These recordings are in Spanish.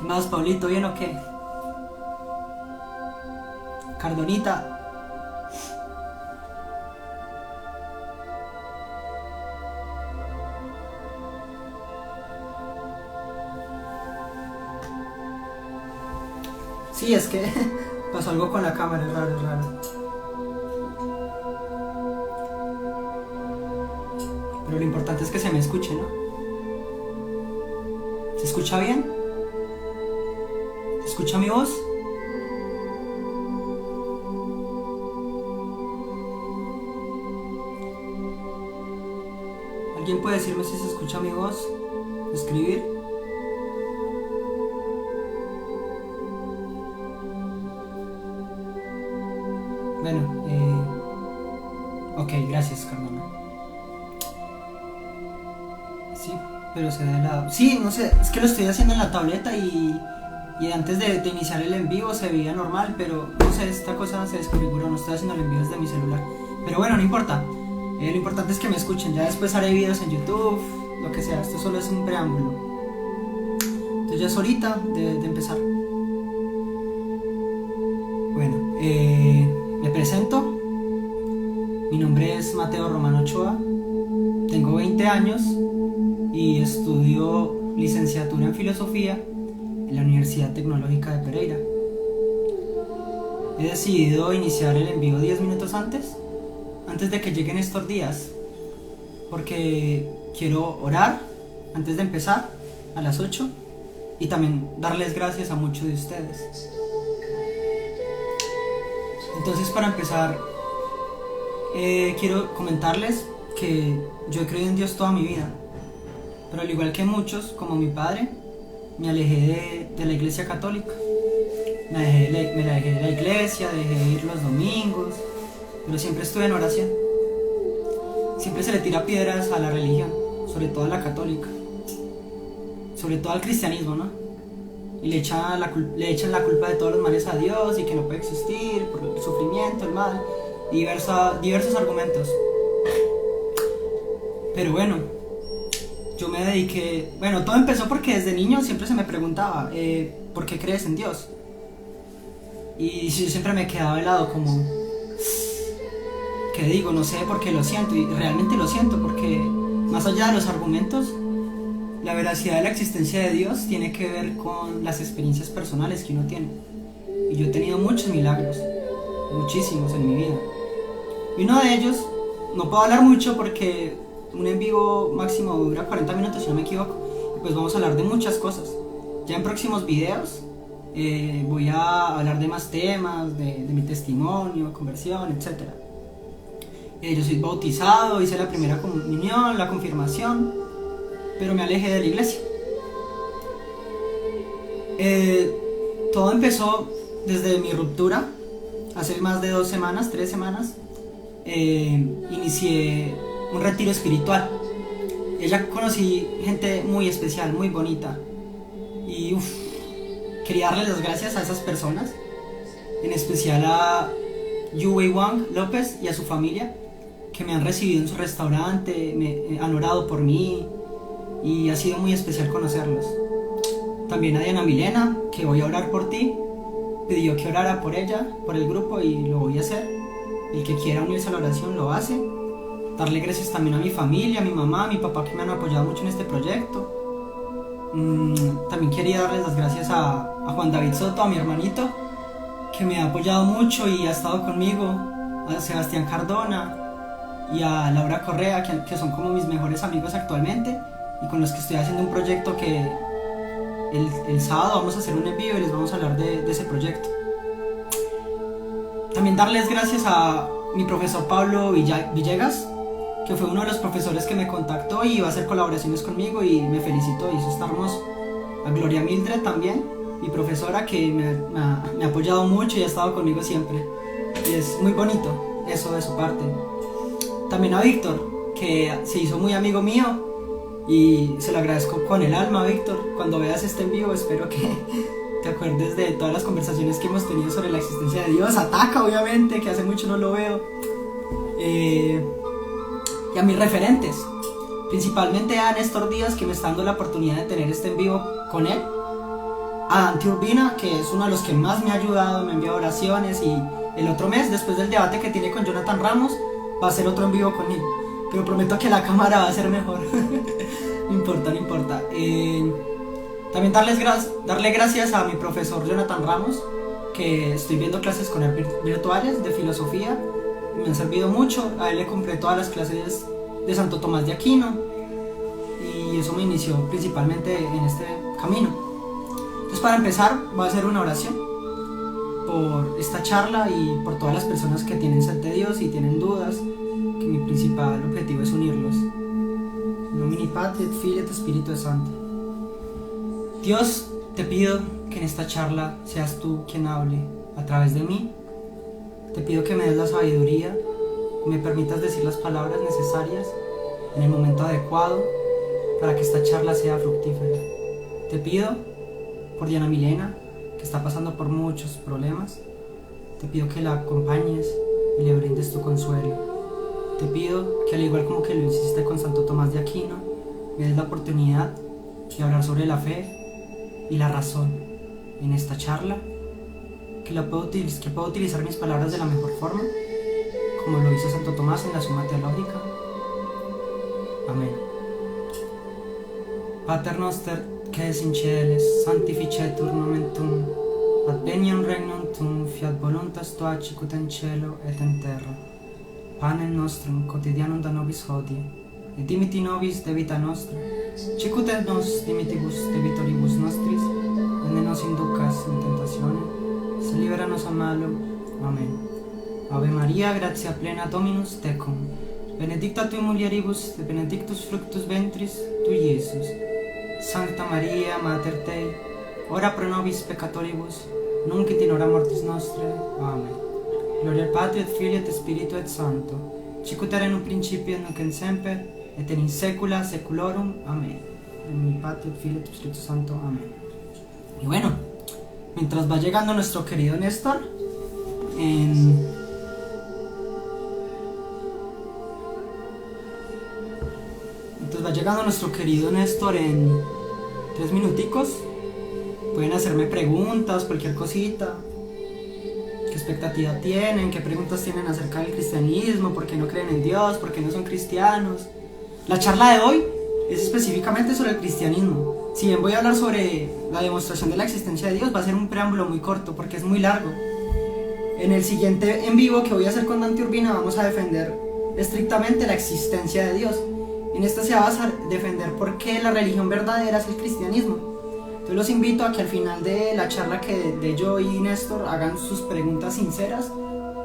Más, Pablito, ¿bien o qué? Cardonita. Sí, es que pasó algo con la cámara, es raro, es raro. Pero lo importante es que se me escuche, ¿no? ¿Se escucha bien? ¿Se escucha mi voz? ¿Alguien puede decirme si se escucha mi voz? ¿Escribir? Bueno, ok, gracias, Carmona. Sí, pero se da la... Sí, no sé, es que lo estoy haciendo en la tableta y antes de iniciar el en vivo se veía normal, pero no sé, esta cosa se desconfiguró, no estoy haciendo el envío desde mi celular. Pero bueno, no importa. Lo importante es que me escuchen, ya después haré videos en YouTube, lo que sea, esto solo es un preámbulo. Entonces ya es ahorita de empezar. Bueno, me presento. Mi nombre es Mateo Román Ochoa, tengo 20 años y estudio licenciatura en Filosofía en la Universidad Tecnológica de Pereira. He decidido iniciar el envío 10 minutos antes de que lleguen estos días, porque quiero orar antes de empezar a las 8 y también darles gracias a muchos de ustedes. Entonces, para empezar, quiero comentarles que yo he creído en Dios toda mi vida, pero al igual que muchos, como mi padre, me alejé de la iglesia católica. Me alejé de la iglesia, dejé de ir los domingos, pero siempre estuve en oración. Siempre se le tira piedras a la religión, sobre todo a la católica, sobre todo al cristianismo, ¿no? Y le echan la culpa de todos los males a Dios y que no puede existir por el sufrimiento, el mal, y diversos argumentos. Pero bueno, yo me dediqué... Bueno, todo empezó porque desde niño siempre se me preguntaba, ¿por qué crees en Dios? Y yo siempre me quedaba helado como... ¿Qué digo? No sé, porque lo siento, y realmente lo siento, porque más allá de los argumentos, la veracidad de la existencia de Dios tiene que ver con las experiencias personales que uno tiene. Y yo he tenido muchos milagros, muchísimos en mi vida. Y uno de ellos, no puedo hablar mucho porque un en vivo máximo dura 40 minutos si no me equivoco, y pues vamos a hablar de muchas cosas. Ya en próximos videos voy a hablar de más temas, de mi testimonio, conversión, etc. Yo soy bautizado, hice la primera comunión, la confirmación, pero me alejé de la iglesia. Todo empezó desde mi ruptura, hace más de 2 semanas, 3 semanas. Inicié un retiro espiritual. Ya conocí gente muy especial, muy bonita, y quería darle las gracias a esas personas, en especial a Yue Wang López y a su familia, que me han recibido en su restaurante, me han orado por mí y ha sido muy especial conocerlos. También a Diana Milena, que voy a orar por ti, pidió que orara por ella, por el grupo, y lo voy a hacer. El que quiera unirse a la oración lo hace. Darle gracias también a mi familia, a mi mamá, a mi papá, que me han apoyado mucho en este proyecto. También quería darles las gracias a Juan David Soto, a mi hermanito, que me ha apoyado mucho y ha estado conmigo, a Sebastián Cardona y a Laura Correa, que son como mis mejores amigos actualmente, y con los que estoy haciendo un proyecto que el sábado vamos a hacer un en vivo y les vamos a hablar de ese proyecto. También darles gracias a mi profesor Pablo Villegas, que fue uno de los profesores que me contactó y iba a hacer colaboraciones conmigo y me felicitó, y eso está hermoso. A Gloria Mildred también, mi profesora, que me ha apoyado mucho y ha estado conmigo siempre, y es muy bonito eso de su parte. También a Víctor, que se hizo muy amigo mío y se lo agradezco con el alma. Víctor, cuando veas este en vivo espero que te acuerdes de todas las conversaciones que hemos tenido sobre la existencia de Dios. Ataca, obviamente, que hace mucho no lo veo. Y a mis referentes, principalmente a Néstor Díaz, que me está dando la oportunidad de tener este en vivo con él. a Dante Urbina, que es uno de los que más me ha ayudado, me envía oraciones, y el otro mes, después del debate que tiene con Jonathan Ramos, va a ser otro en vivo conmigo. Pero prometo que la cámara va a ser mejor. No importa, no importa. También darle gracias a mi profesor Jonathan Ramos, que estoy viendo clases con él virtuales de filosofía. Me han servido mucho. A él le compré todas las clases de Santo Tomás de Aquino, y eso me inició principalmente en este camino. Entonces, para empezar, voy a hacer una oración por esta charla y por todas las personas que tienen sed de Dios y tienen dudas, que mi principal objetivo es unirlos. Nomini Patri et Filii et Spiritus Sancti. Dios, te pido que en esta charla seas tú quien hable a través de mí. Te pido que me des la sabiduría y me permitas decir las palabras necesarias en el momento adecuado para que esta charla sea fructífera. Te pido por Diana Milena, que está pasando por muchos problemas. Te pido que la acompañes y le brindes tu consuelo. Te pido que, al igual como que lo hiciste con Santo Tomás de Aquino, me des la oportunidad de hablar sobre la fe y la razón en esta charla, que pueda utilizar mis palabras de la mejor forma, como lo hizo Santo Tomás en la Suma Teológica. Amén. Pater noster, que es in celis, sanctificetur nomen tuum, adveniam regnum tuum, fiat voluntas tua sicut in cielo et in terra. Panem nostrum quotidianum da nobis hodie, et dimiti nobis debita nostra, sicut et nos dimitibus debitoribus nostris, et ne nos inducas in tentationem, sed libera nos a malo. Amen. Ave Maria, gratia plena Dominus tecum, benedicta tui mulieribus, et benedictus fructus ventris tui, Iesus. Sancta Maria, Mater Dei, ora pro nobis peccatoribus, nunc et in hora mortis nostrae. Amen. Gloria al Patri et Filii et Spiritu et Sancto, sicut erat in un principio et nunc in semper, et in saecula saeculorum. Amén. En el Patri et Filii et Spiritu Santo. Amén. Y bueno, mientras va llegando nuestro querido Néstor, en 3 minuticos, pueden hacerme preguntas, cualquier cosita. ¿Qué expectativa tienen? ¿Qué preguntas tienen acerca del cristianismo? ¿Por qué no creen en Dios? ¿Por qué no son cristianos? La charla de hoy es específicamente sobre el cristianismo. Si bien voy a hablar sobre la demostración de la existencia de Dios, va a ser un preámbulo muy corto porque es muy largo. En el siguiente en vivo que voy a hacer con Dante Urbina vamos a defender estrictamente la existencia de Dios. En esta se va a defender por qué la religión verdadera es el cristianismo. Entonces los invito a que al final de la charla que de yo y Néstor hagan sus preguntas sinceras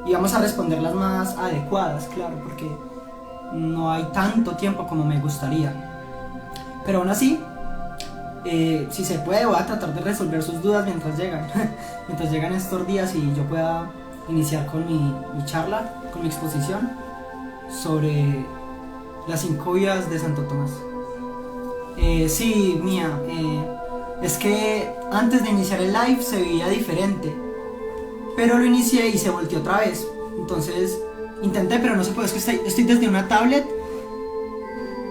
y vamos a responder las más adecuadas, claro, porque no hay tanto tiempo como me gustaría. Pero aún así, si se puede, voy a tratar de resolver sus dudas mientras llegan estos días y yo pueda iniciar con mi charla, con mi exposición sobre las 5 vidas de Santo Tomás. Sí, Mía, es que antes de iniciar el live se veía diferente, pero lo inicié y se volteó otra vez. Entonces intenté, pero no se puede. Es que estoy desde una tablet.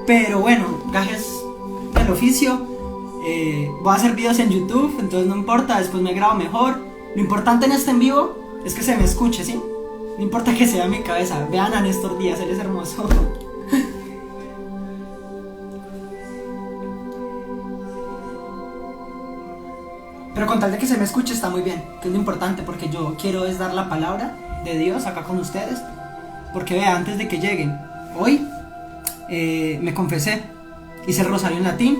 Pero bueno, gajes del oficio. Voy a hacer videos en YouTube, entonces no importa, después me grabo mejor. Lo importante en este en vivo es que se me escuche, ¿sí? No importa que sea mi cabeza. Vean a Néstor Díaz, él es hermoso. Pero con tal de que se me escuche está muy bien, que es lo importante, porque yo quiero es dar la palabra de Dios acá con ustedes. Porque vea, antes de que lleguen, hoy me confesé, hice el rosario en latín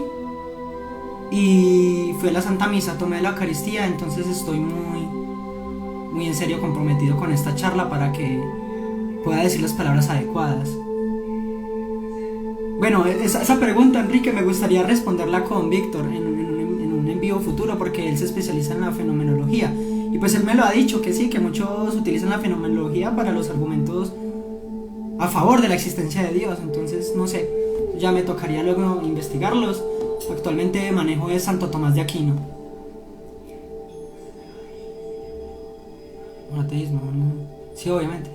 y fui a la Santa Misa, tomé la Eucaristía. Entonces estoy muy en serio comprometido con esta charla para que pueda decir las palabras adecuadas. Bueno, esa pregunta, Enrique, me gustaría responderla con Víctor en un vivo futuro, porque él se especializa en la fenomenología y pues él me lo ha dicho que sí, que muchos utilizan la fenomenología para los argumentos a favor de la existencia de Dios. Entonces no sé, ya me tocaría luego investigarlos. Actualmente manejo es Santo Tomás de Aquino. Un ateísmo, ¿no? Sí, obviamente.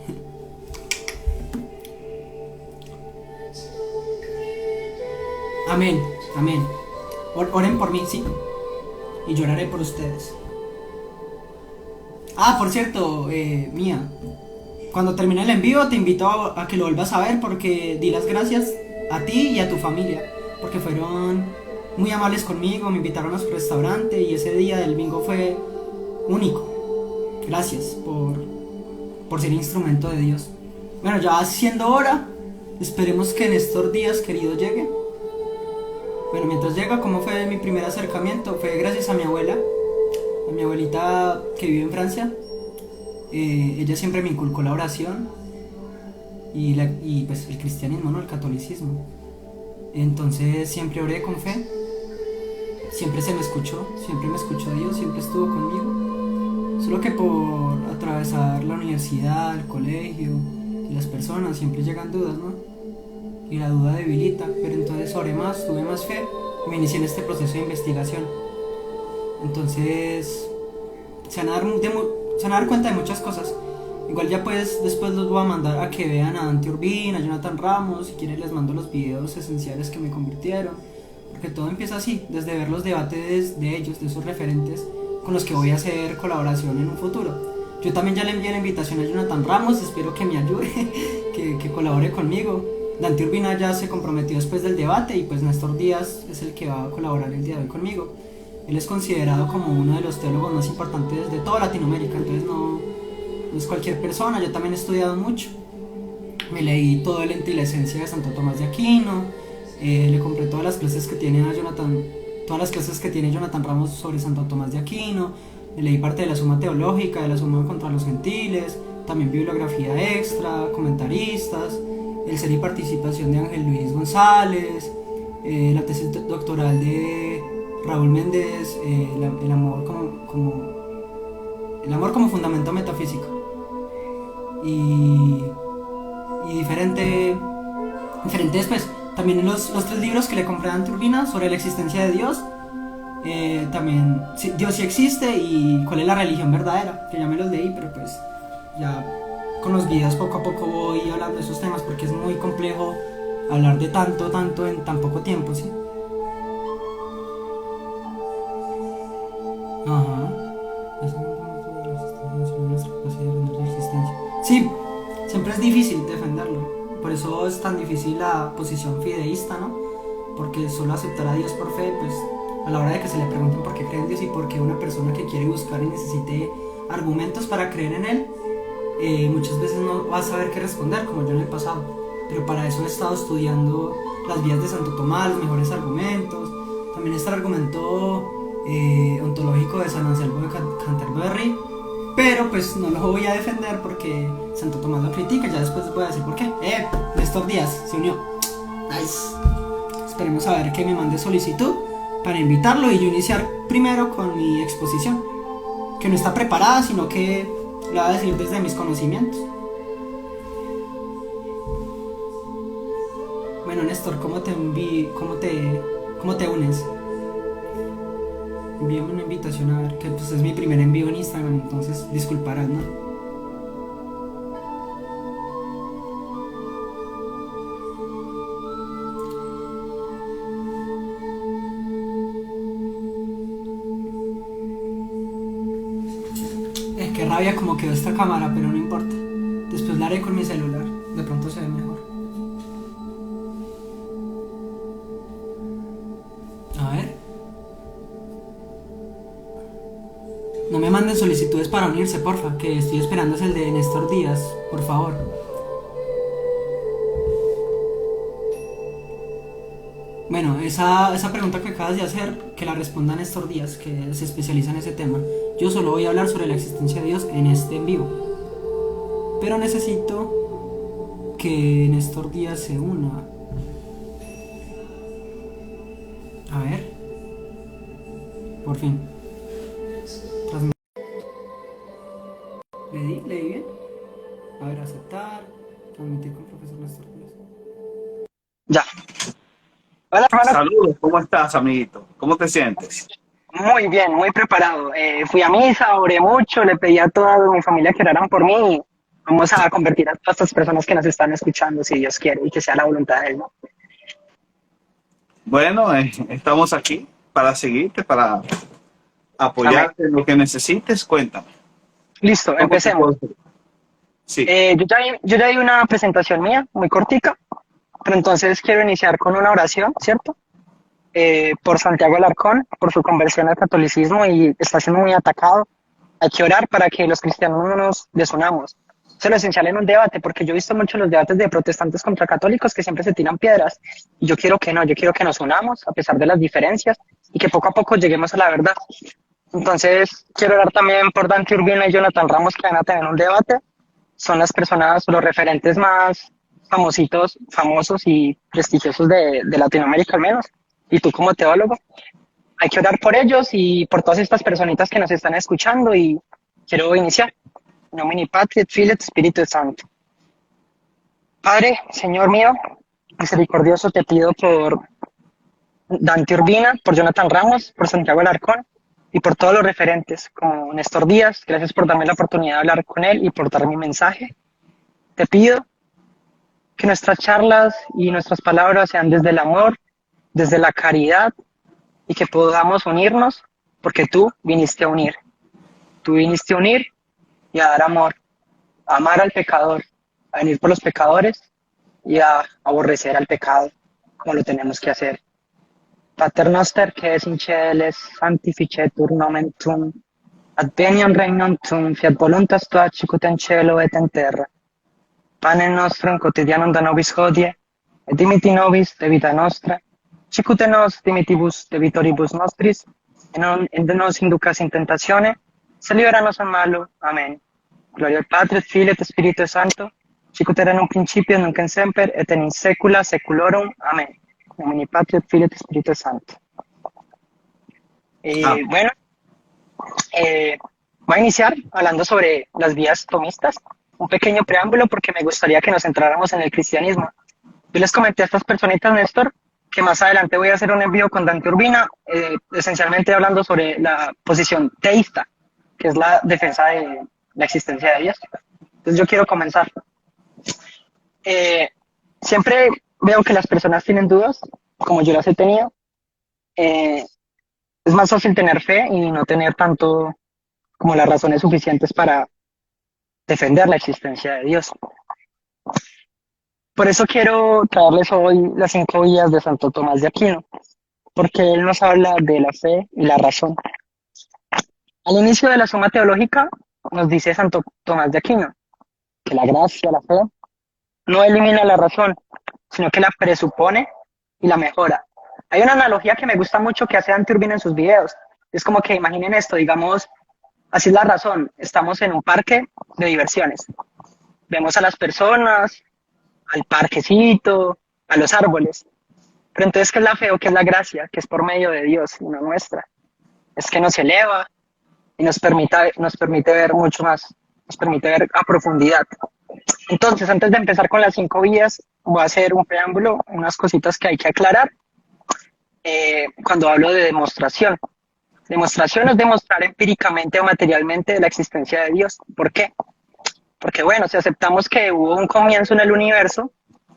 Amén, amén. Oren por mí, sí. y lloraré por ustedes. Ah, por cierto, Mía, cuando termine el envío te invito a que lo vuelvas a ver porque di las gracias a ti y a tu familia, porque fueron muy amables conmigo, me invitaron a su restaurante y ese día del bingo fue único. Gracias por ser instrumento de Dios. Bueno, ya siendo hora, esperemos que Néstor Díaz, querido, llegue. Bueno, mientras llega, ¿cómo fue mi primer acercamiento? Fue gracias a mi abuela, a mi abuelita que vive en Francia. Ella siempre me inculcó la oración y pues el cristianismo, ¿no? El catolicismo. Entonces siempre oré con fe, siempre se me escuchó, siempre me escuchó Dios, siempre estuvo conmigo. Solo que por atravesar la universidad, el colegio y las personas siempre llegan dudas, ¿no? Y la duda debilita, pero entonces oré más, tuve más fe y me inicié en este proceso de investigación. Entonces se van a dar cuenta de muchas cosas. Igual ya pues después los voy a mandar a que vean a Dante Urbina, a Jonathan Ramos, si quieren les mando los videos esenciales que me convirtieron, porque todo empieza así, desde ver los debates de ellos, de esos referentes con los que voy a hacer colaboración en un futuro. Yo también ya le envié la invitación a Jonathan Ramos, espero que me ayude, que colabore conmigo. Dante Urbina ya se comprometió después del debate y pues Néstor Díaz es el que va a colaborar el día de hoy conmigo. Él es considerado como uno de los teólogos más importantes de toda Latinoamérica, entonces no es cualquier persona. Yo también he estudiado mucho, me leí todo el Ente y la Esencia de Santo Tomás de Aquino, le compré todas las clases que tiene Jonathan Ramos sobre Santo Tomás de Aquino, le leí parte de la Suma Teológica, de la Suma contra los Gentiles, también bibliografía extra, comentaristas, el ser y participación de Ángel Luis González, la tesis doctoral de Raúl Méndez, el amor como fundamento metafísico y diferentes pues también los 3 libros que le compré a Dante Urbina sobre la existencia de Dios, también Dios sí existe y cuál es la religión verdadera, que ya me los leí, pero pues ya con los videos poco a poco voy hablando de esos temas porque es muy complejo hablar de tanto en tan poco tiempo, ¿sí? Ajá. Sí, siempre es difícil defenderlo. Por eso es tan difícil la posición fideísta, ¿no? Porque solo aceptar a Dios por fe, pues a la hora de que se le pregunten por qué cree en Dios y por qué una persona que quiere buscar y necesite argumentos para creer en Él, muchas veces no va a saber qué responder, como yo en el pasado. Pero para eso he estado estudiando las vías de Santo Tomás, los mejores argumentos. También está el argumento ontológico de San Anselmo de Canterbury, pero pues no lo voy a defender porque Santo Tomás lo critica. Ya después les voy a decir por qué. Néstor Díaz se unió. Nice. Esperemos a ver que me mande solicitud para invitarlo y yo iniciar primero con mi exposición, que no está preparada, sino que la voy a decir desde mis conocimientos. Bueno, Néstor, ¿cómo te unes? Envíame una invitación, a ver, que pues es mi primer envío en Instagram, entonces disculparás, ¿no? Qué rabia como quedó esta cámara, pero no importa. Después la haré con mi celular, de pronto se ve mejor. A ver. No me manden solicitudes para unirse, porfa, que estoy esperando es el de Néstor Díaz, por favor. Bueno, esa pregunta que acabas de hacer, que la responda Néstor Díaz, que se especializa en ese tema. Yo solo voy a hablar sobre la existencia de Dios en este en vivo. Pero necesito que Néstor Díaz se una. A ver. Por fin. ¿Le di bien? A ver, aceptar. Transmitir con profesor Néstor Díaz. Ya. Hola, hermano. Saludos, ¿cómo estás, amiguito? ¿Cómo te sientes? Muy bien, muy preparado. Fui a misa, oré mucho, le pedí a toda mi familia que oraran por mí. Vamos a convertir a todas estas personas que nos están escuchando, si Dios quiere, y que sea la voluntad de Él, ¿no? Bueno, estamos aquí para seguirte, para Amén. apoyarte en lo que necesites, cuéntame. Listo, ¿Cómo te puedo empecemos. hacer? Sí, Yo ya di una presentación mía, muy cortica, pero entonces quiero iniciar con una oración, ¿cierto? Por Santiago Alarcón, por su conversión al catolicismo y está siendo muy atacado. Hay que orar para que los cristianos no nos desunamos. Eso es lo esencial en un debate, porque yo he visto mucho los debates de protestantes contra católicos que siempre se tiran piedras. Y yo quiero que no, yo quiero que nos unamos a pesar de las diferencias y que poco a poco lleguemos a la verdad. Entonces, quiero orar también por Dante Urbina y Jonathan Ramos, que van a tener un debate. Son las personas, los referentes más famosos y prestigiosos de Latinoamérica al menos. Y tú como teólogo, hay que orar por ellos y por todas estas personitas que nos están escuchando y quiero iniciar. Nomini Patria, Filet, Espíritu Santo. Padre, Señor mío, misericordioso, te pido por Dante Urbina, por Jonathan Ramos, por Santiago Alarcón y por todos los referentes, como Néstor Díaz. Gracias por darme la oportunidad de hablar con él y por dar mi mensaje. Te pido que nuestras charlas y nuestras palabras sean desde el amor, desde la caridad y que podamos unirnos porque tú viniste a unir. Tú viniste a unir y a dar amor, a amar al pecador, a venir por los pecadores y a aborrecer al pecado, como lo tenemos que hacer. Pater noster, que es in celes, sanctificetur nomen tuum, adveniam regnum tuum, fiat voluntas tua, sicut in cielo et in terra. Panem nostrum quotidianum da nobis hodie, et dimiti nobis debita nostra, sicut et nos dimitibus debitoribus nostris, et nos inducas in tentatione, se liberanos al malo. Amén. Gloria al Padre, Filio et Spiritus Santo, sicut era in un principio, nunc in semper, et in saecula saeculorum. Amén. Nomini Patria, Filio et Spiritus Santo. ah, Bueno, voy a iniciar hablando sobre las vías tomistas, un pequeño preámbulo porque me gustaría que nos centráramos en el cristianismo. Yo les comenté a estas personitas, Néstor, que más adelante voy a hacer un envío con Dante Urbina, esencialmente hablando sobre la posición teísta, que es la defensa de la existencia de Dios. Entonces yo quiero comenzar. Siempre veo que las personas tienen dudas, como yo las he tenido. Es más fácil tener fe y no tener tanto como las razones suficientes para defender la existencia de Dios. Por eso quiero traerles hoy las 5 vías de Santo Tomás de Aquino, porque él nos habla de la fe y la razón. Al inicio de la Suma Teológica nos dice Santo Tomás de Aquino que la gracia, la fe, no elimina la razón, sino que la presupone y la mejora. Hay una analogía que me gusta mucho que hace Dante Urbina en sus videos. Es como que imaginen esto, digamos, así es la razón. Estamos en un parque de diversiones. Vemos a las personas, al parquecito, a los árboles. Pero entonces, ¿qué es la fe o qué es la gracia? Que es por medio de Dios y no nuestra. Es que nos eleva y nos permite ver mucho más, nos permite ver a profundidad. Entonces, antes de empezar con las 5 vías, voy a hacer un preámbulo, unas cositas que hay que aclarar cuando hablo de demostración. Demostración es demostrar empíricamente o materialmente la existencia de Dios. ¿Por qué? Porque bueno, si aceptamos que hubo un comienzo en el universo,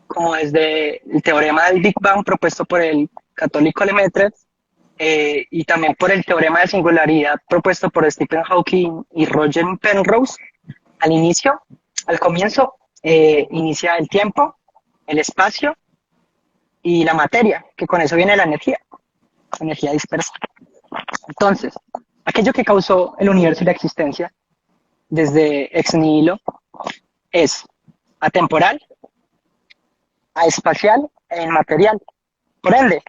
como desde el teorema del Big Bang propuesto por el católico Lemaitre, y también por el teorema de singularidad propuesto por Stephen Hawking y Roger Penrose, al comienzo, inicia el tiempo, el espacio y la materia, que con eso viene la energía dispersa. Entonces, aquello que causó el universo y la existencia desde ex nihilo es atemporal, aespacial e inmaterial. Por ende,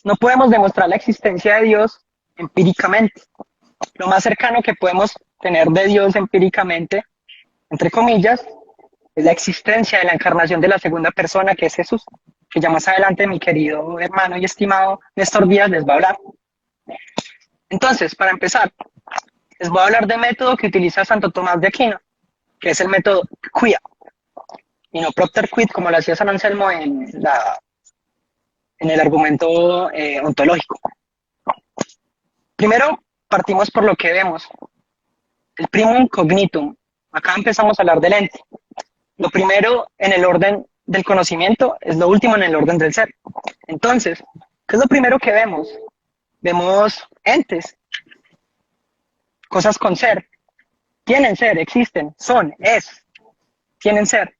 no podemos demostrar la existencia de Dios empíricamente. Lo más cercano que podemos tener de Dios empíricamente, entre comillas, es la existencia de la encarnación de la segunda persona, que es Jesús, que ya más adelante mi querido hermano y estimado Néstor Díaz les va a hablar. Entonces, para empezar, les voy a hablar del método que utiliza Santo Tomás de Aquino, que es el método quia, y no propter quid, como lo hacía San Anselmo en el argumento ontológico. Primero, partimos por lo que vemos. El primum cognitum. Acá empezamos a hablar del ente. Lo primero en el orden del conocimiento es lo último en el orden del ser. Entonces, ¿qué es lo primero que vemos? Vemos entes. cosas con ser, tienen ser, existen, son, es, tienen ser.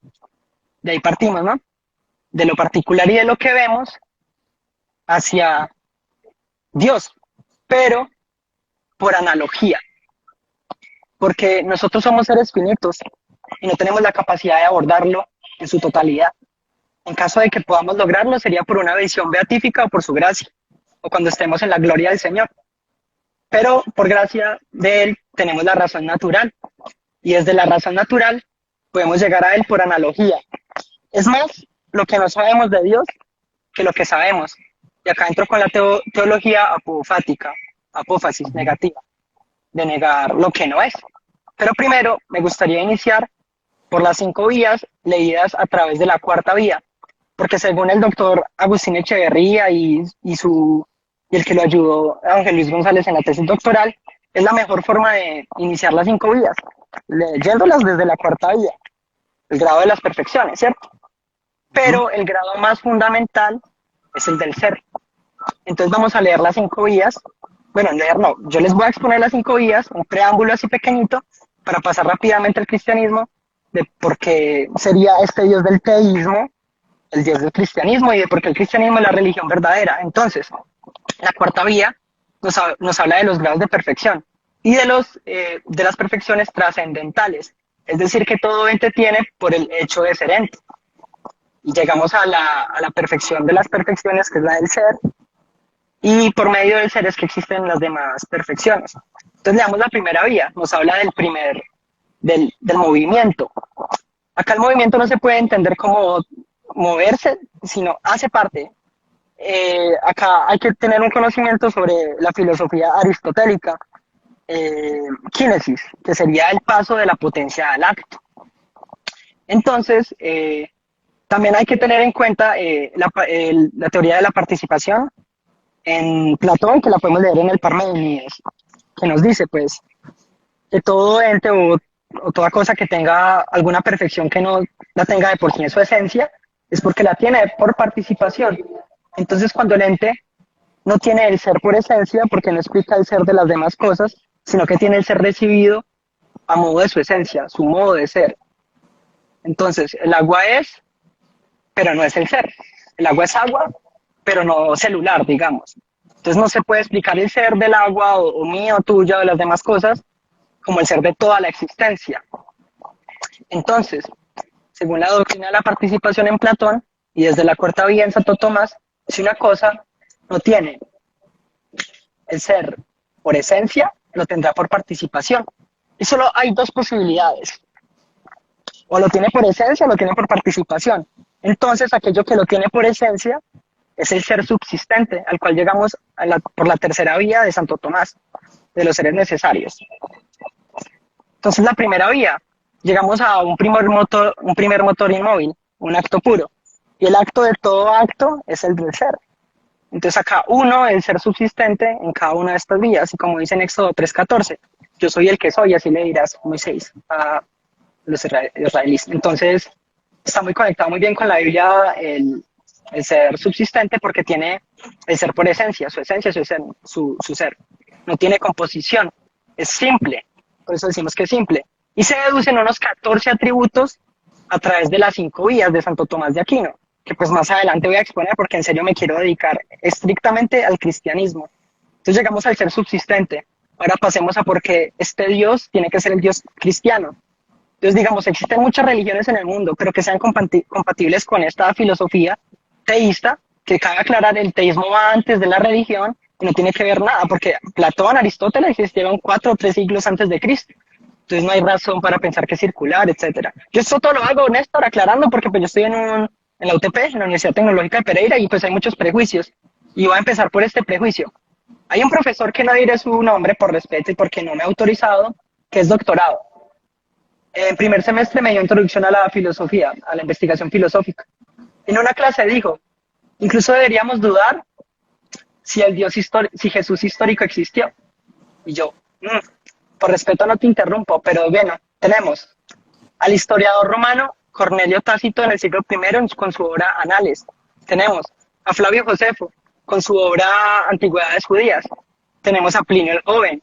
De ahí partimos, ¿no? De lo particular y de lo que vemos hacia Dios, pero por analogía, porque nosotros somos seres finitos y no tenemos la capacidad de abordarlo en su totalidad. En caso de que podamos lograrlo, sería por una visión beatífica o por su gracia, o cuando estemos en la gloria del Señor. Pero por gracia de Él tenemos la razón natural, y desde la razón natural podemos llegar a Él por analogía. Es más lo que no sabemos de Dios que lo que sabemos. Y acá entro con la teología apofática, apófasis negativa, de negar lo que no es. Pero primero me gustaría iniciar por las 5 vías leídas a través de la cuarta vía, porque según el doctor Agustín Echeverría y el que lo ayudó, Ángel Luis González, en la tesis doctoral, es la mejor forma de iniciar las 5 vías, leyéndolas desde la cuarta vía, el grado de las perfecciones, ¿cierto? Pero el grado más fundamental es el del ser. Entonces vamos a leer las 5 vías. Bueno, leer no, yo les voy a exponer las 5 vías, un preámbulo así pequeñito, para pasar rápidamente al cristianismo, de por qué sería este Dios del teísmo, el Dios del cristianismo, y de por qué el cristianismo es la religión verdadera. Entonces, la cuarta vía nos habla de los grados de perfección y de las perfecciones trascendentales, es decir, que todo ente tiene por el hecho de ser ente. Y llegamos a la perfección de las perfecciones, que es la del ser, y por medio del ser es que existen las demás perfecciones. Entonces le damos la primera vía, nos habla del movimiento. Acá el movimiento no se puede entender como moverse, sino hace parte. Acá hay que tener un conocimiento sobre la filosofía aristotélica, kinesis, que sería el paso de la potencia al acto. Entonces, también hay que tener en cuenta la teoría de la participación en Platón, que la podemos leer en el Parménides, que nos dice, pues, que todo ente o toda cosa que tenga alguna perfección que no la tenga de por sí en su esencia, es porque la tiene por participación. Entonces, cuando el ente no tiene el ser por esencia, porque no explica el ser de las demás cosas, sino que tiene el ser recibido a modo de su esencia, su modo de ser. Entonces, el agua es, pero no es el ser. El agua es agua, pero no celular, digamos. Entonces no se puede explicar el ser del agua o mío, tuya o de las demás cosas como el ser de toda la existencia. Entonces, según la doctrina de la participación en Platón y desde la cuarta vía en Santo Tomás, si una cosa no tiene el ser por esencia, lo tendrá por participación. Y solo hay 2 posibilidades. O lo tiene por esencia o lo tiene por participación. Entonces, aquello que lo tiene por esencia es el ser subsistente, al cual llegamos por la tercera vía de Santo Tomás, de los seres necesarios. Entonces, la primera vía, llegamos a un primer motor inmóvil, un acto puro. Y el acto de todo acto es el del ser. Entonces, acá el ser subsistente en cada una de estas vías, y como dice en Éxodo 3:14, yo soy el que soy, así le dirás Moisés a los israelíes. Entonces, está muy conectado muy bien con la Biblia el ser subsistente, porque tiene el ser por esencia, su ser. No tiene composición, es simple, por eso decimos que es simple. Y se deducen unos 14 atributos a través de las 5 vías de Santo Tomás de Aquino, que pues más adelante voy a exponer porque en serio me quiero dedicar estrictamente al cristianismo. Entonces llegamos al ser subsistente. Ahora pasemos a por qué este Dios tiene que ser el Dios cristiano. Entonces, digamos, existen muchas religiones en el mundo, pero que sean compatibles con esta filosofía teísta, que cabe aclarar, el teísmo va antes de la religión y no tiene que ver nada, porque Platón, Aristóteles existieron 4 o 3 siglos antes de Cristo. Entonces no hay razón para pensar que es circular, etcétera. Yo esto todo lo hago, Néstor, aclarando, porque pues yo estoy en la UTP, en la Universidad Tecnológica de Pereira, y pues hay muchos prejuicios. Y voy a empezar por este prejuicio. Hay un profesor, que no diré su nombre por respeto y porque no me ha autorizado, que es doctorado. En primer semestre me dio introducción a la filosofía, a la investigación filosófica. En una clase dijo, incluso deberíamos dudar si si Jesús histórico existió. Y yo, por respeto no te interrumpo, pero bueno, tenemos al historiador romano Cornelio Tácito en el siglo I con su obra Anales. Tenemos a Flavio Josefo con su obra Antigüedades Judías. Tenemos a Plinio el Joven.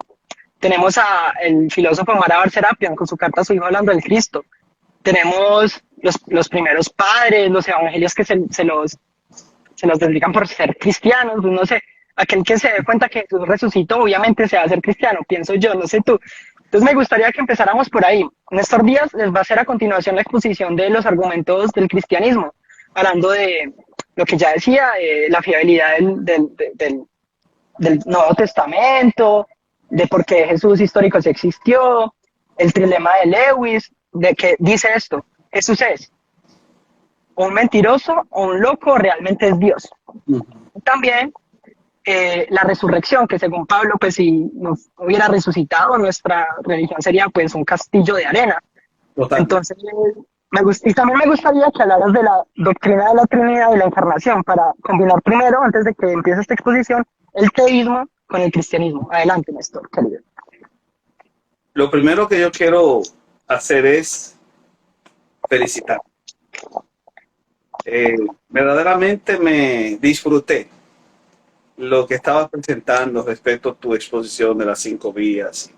Tenemos a el filósofo Mara Serapion con su carta a su hijo hablando del Cristo. Tenemos los primeros padres, los evangelios que se los dedican por ser cristianos, pues no sé, aquel que se dé cuenta que Jesús resucitó, obviamente se va a hacer cristiano, pienso yo, no sé tú. Entonces me gustaría que empezáramos por ahí. Néstor Díaz les va a hacer a continuación la exposición de los argumentos del cristianismo, hablando de lo que ya decía, la fiabilidad del Nuevo Testamento, de por qué Jesús histórico sí existió, el trilema de Lewis, de que dice esto: Jesús es o un mentiroso o un loco, o realmente es Dios. También la resurrección, que según Pablo, pues si nos hubiera resucitado, nuestra religión sería pues un castillo de arena. Total. Entonces, y también me gustaría que hablaras de la doctrina de la Trinidad y la encarnación, para combinar primero, antes de que empiece esta exposición, el teísmo con el cristianismo. Adelante, Néstor, querido. Lo primero que yo quiero hacer es felicitar. Verdaderamente me disfruté lo que estabas presentando respecto a tu exposición de las 5 vías.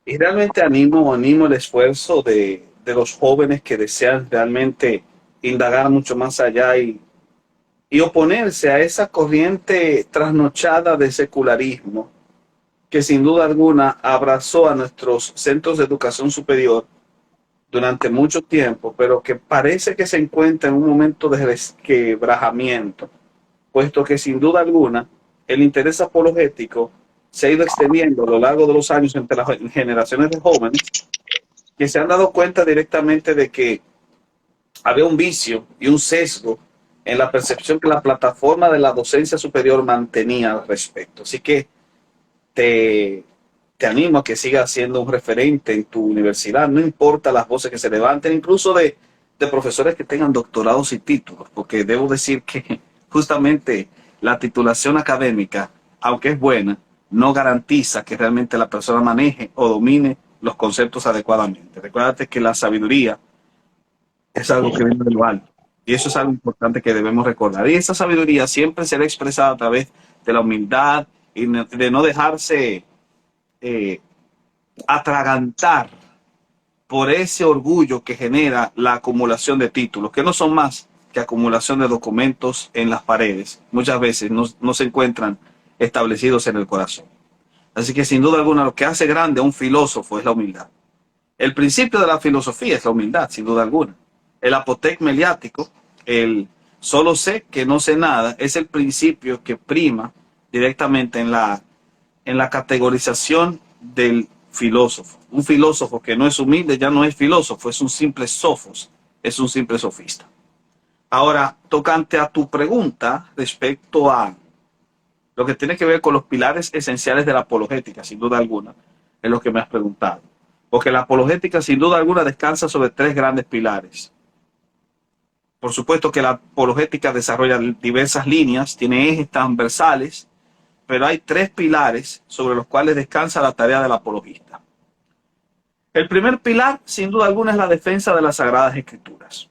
Y realmente animo el esfuerzo de los jóvenes que desean realmente indagar mucho más allá y oponerse a esa corriente trasnochada de secularismo que sin duda alguna abrazó a nuestros centros de educación superior durante mucho tiempo, pero que parece que se encuentra en un momento de resquebrajamiento, puesto que sin duda alguna el interés apologético se ha ido extendiendo a lo largo de los años entre las generaciones de jóvenes que se han dado cuenta directamente de que había un vicio y un sesgo en la percepción que la plataforma de la docencia superior mantenía al respecto. Así que te animo a que sigas siendo un referente en tu universidad, no importa las voces que se levanten, incluso de profesores que tengan doctorados y títulos, porque debo decir que justamente la titulación académica, aunque es buena, no garantiza que realmente la persona maneje o domine los conceptos adecuadamente. Recuérdate que la sabiduría es algo que viene de lo alto, y eso es algo importante que debemos recordar. Y esa sabiduría siempre será expresada a través de la humildad y de no dejarse atragantar por ese orgullo que genera la acumulación de títulos, que no son más que acumulación de documentos en las paredes. Muchas veces no se encuentran establecidos en el corazón. Así que sin duda alguna lo que hace grande a un filósofo es la humildad. El principio de la filosofía es la humildad, sin duda alguna. El apotec meliático, el solo sé que no sé nada, es el principio que prima directamente en la categorización del filósofo. Un filósofo que no es humilde ya no es filósofo, es un simple sofos, es un simple sofista. Ahora, tocante a tu pregunta respecto a lo que tiene que ver con los pilares esenciales de la apologética, sin duda alguna, es lo que me has preguntado. Porque la apologética, sin duda alguna, descansa sobre 3 grandes pilares. Por supuesto que la apologética desarrolla diversas líneas, tiene ejes transversales, pero hay 3 pilares sobre los cuales descansa la tarea del apologista. El primer pilar, sin duda alguna, es la defensa de las Sagradas Escrituras.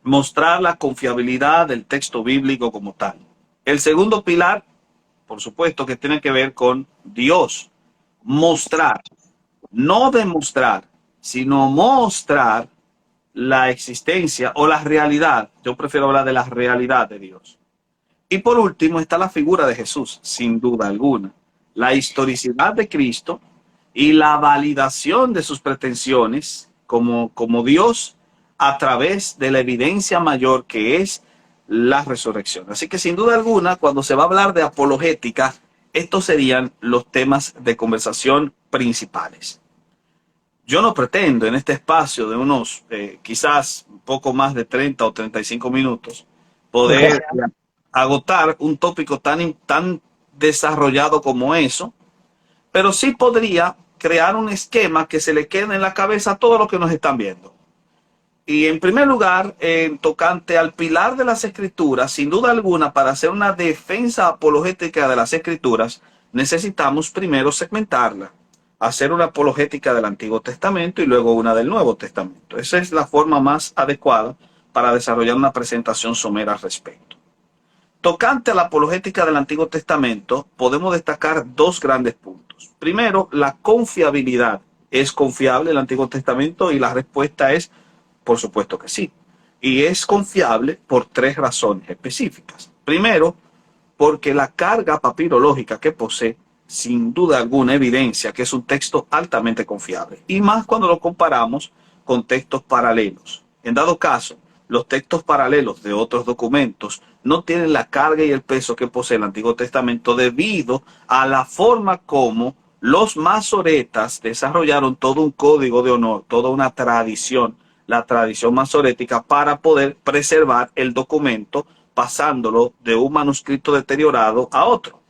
Mostrar la confiabilidad del texto bíblico como tal. El segundo pilar, por supuesto, que tiene que ver con Dios. Mostrar, no demostrar, sino mostrar la existencia o la realidad. Yo prefiero hablar de la realidad de Dios. Y por último está la figura de Jesús, sin duda alguna. La historicidad de Cristo y la validación de sus pretensiones como Dios a través de la evidencia mayor que es la resurrección. Así que sin duda alguna, cuando se va a hablar de apologética, estos serían los temas de conversación principales. Yo no pretendo en este espacio de unos quizás un poco más de 30 o 35 minutos poder agotar un tópico tan desarrollado como eso, pero sí podría crear un esquema que se le quede en la cabeza a todos los que nos están viendo. Y en primer lugar, tocante al pilar de las Escrituras, sin duda alguna, para hacer una defensa apologética de las Escrituras, necesitamos primero segmentarla, hacer una apologética del Antiguo Testamento y luego una del Nuevo Testamento. Esa es la forma más adecuada para desarrollar una presentación somera al respecto. Tocante a la apologética del Antiguo Testamento, podemos destacar dos grandes puntos. Primero, la confiabilidad. ¿Es confiable el Antiguo Testamento? Y la respuesta es, por supuesto que sí. Y es confiable por tres razones específicas. Primero, porque la carga papirológica que posee, sin duda alguna, evidencia que es un texto altamente confiable. Y más cuando lo comparamos con textos paralelos. En dado caso, los textos paralelos de otros documentos no tienen la carga y el peso que posee el Antiguo Testamento debido a la forma como los masoretas desarrollaron todo un código de honor, toda una tradición, la tradición masorética, para poder preservar el documento pasándolo de un manuscrito deteriorado a otro.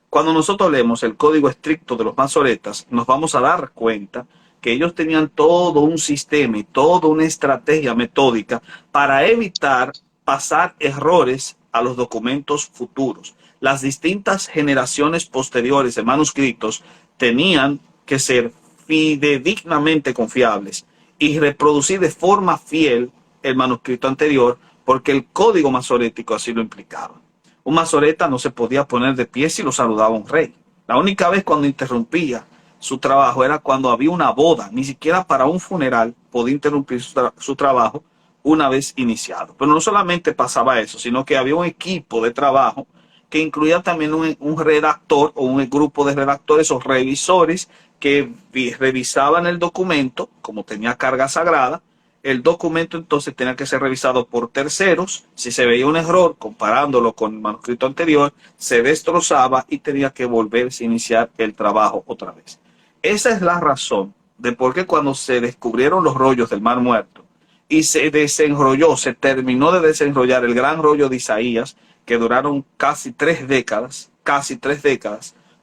Cuando nosotros leemos el código estricto de los masoretas, nos vamos a dar cuenta que ellos tenían todo un sistema y toda una estrategia metódica para evitar pasar errores a los documentos futuros. Las distintas generaciones posteriores de manuscritos tenían que ser fidedignamente confiables y reproducir de forma fiel el manuscrito anterior, porque el código masorético así lo implicaba. Un masoreta no se podía poner de pie si lo saludaba un rey. La única vez cuando interrumpía su trabajo era cuando había una boda. Ni siquiera para un funeral podía interrumpir su trabajo una vez iniciado. Pero no solamente pasaba eso, sino que había un equipo de trabajo que incluía también un redactor o un grupo de redactores o revisores que revisaban el documento. Como tenía carga sagrada, el documento entonces tenía que ser revisado por terceros. Si se veía un error, comparándolo con el manuscrito anterior, se destrozaba y tenía que volverse a iniciar el trabajo otra vez. Esa es la razón de por qué cuando se descubrieron los rollos del Mar Muerto y se desenrolló, se terminó de desenrollar el gran rollo de Isaías, que duraron casi 3 décadas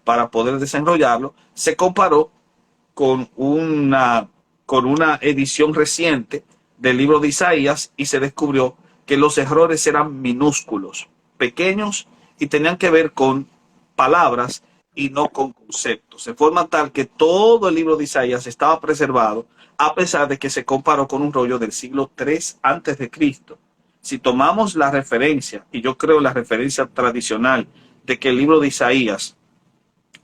para poder desenrollarlo, se comparó con una edición reciente del libro de Isaías y se descubrió que los errores eran minúsculos, pequeños, y tenían que ver con palabras y no con conceptos, de forma tal que todo el libro de Isaías estaba preservado, a pesar de que se comparó con un rollo del siglo III antes de Cristo. Si tomamos la referencia, y yo creo la referencia tradicional, de que el libro de Isaías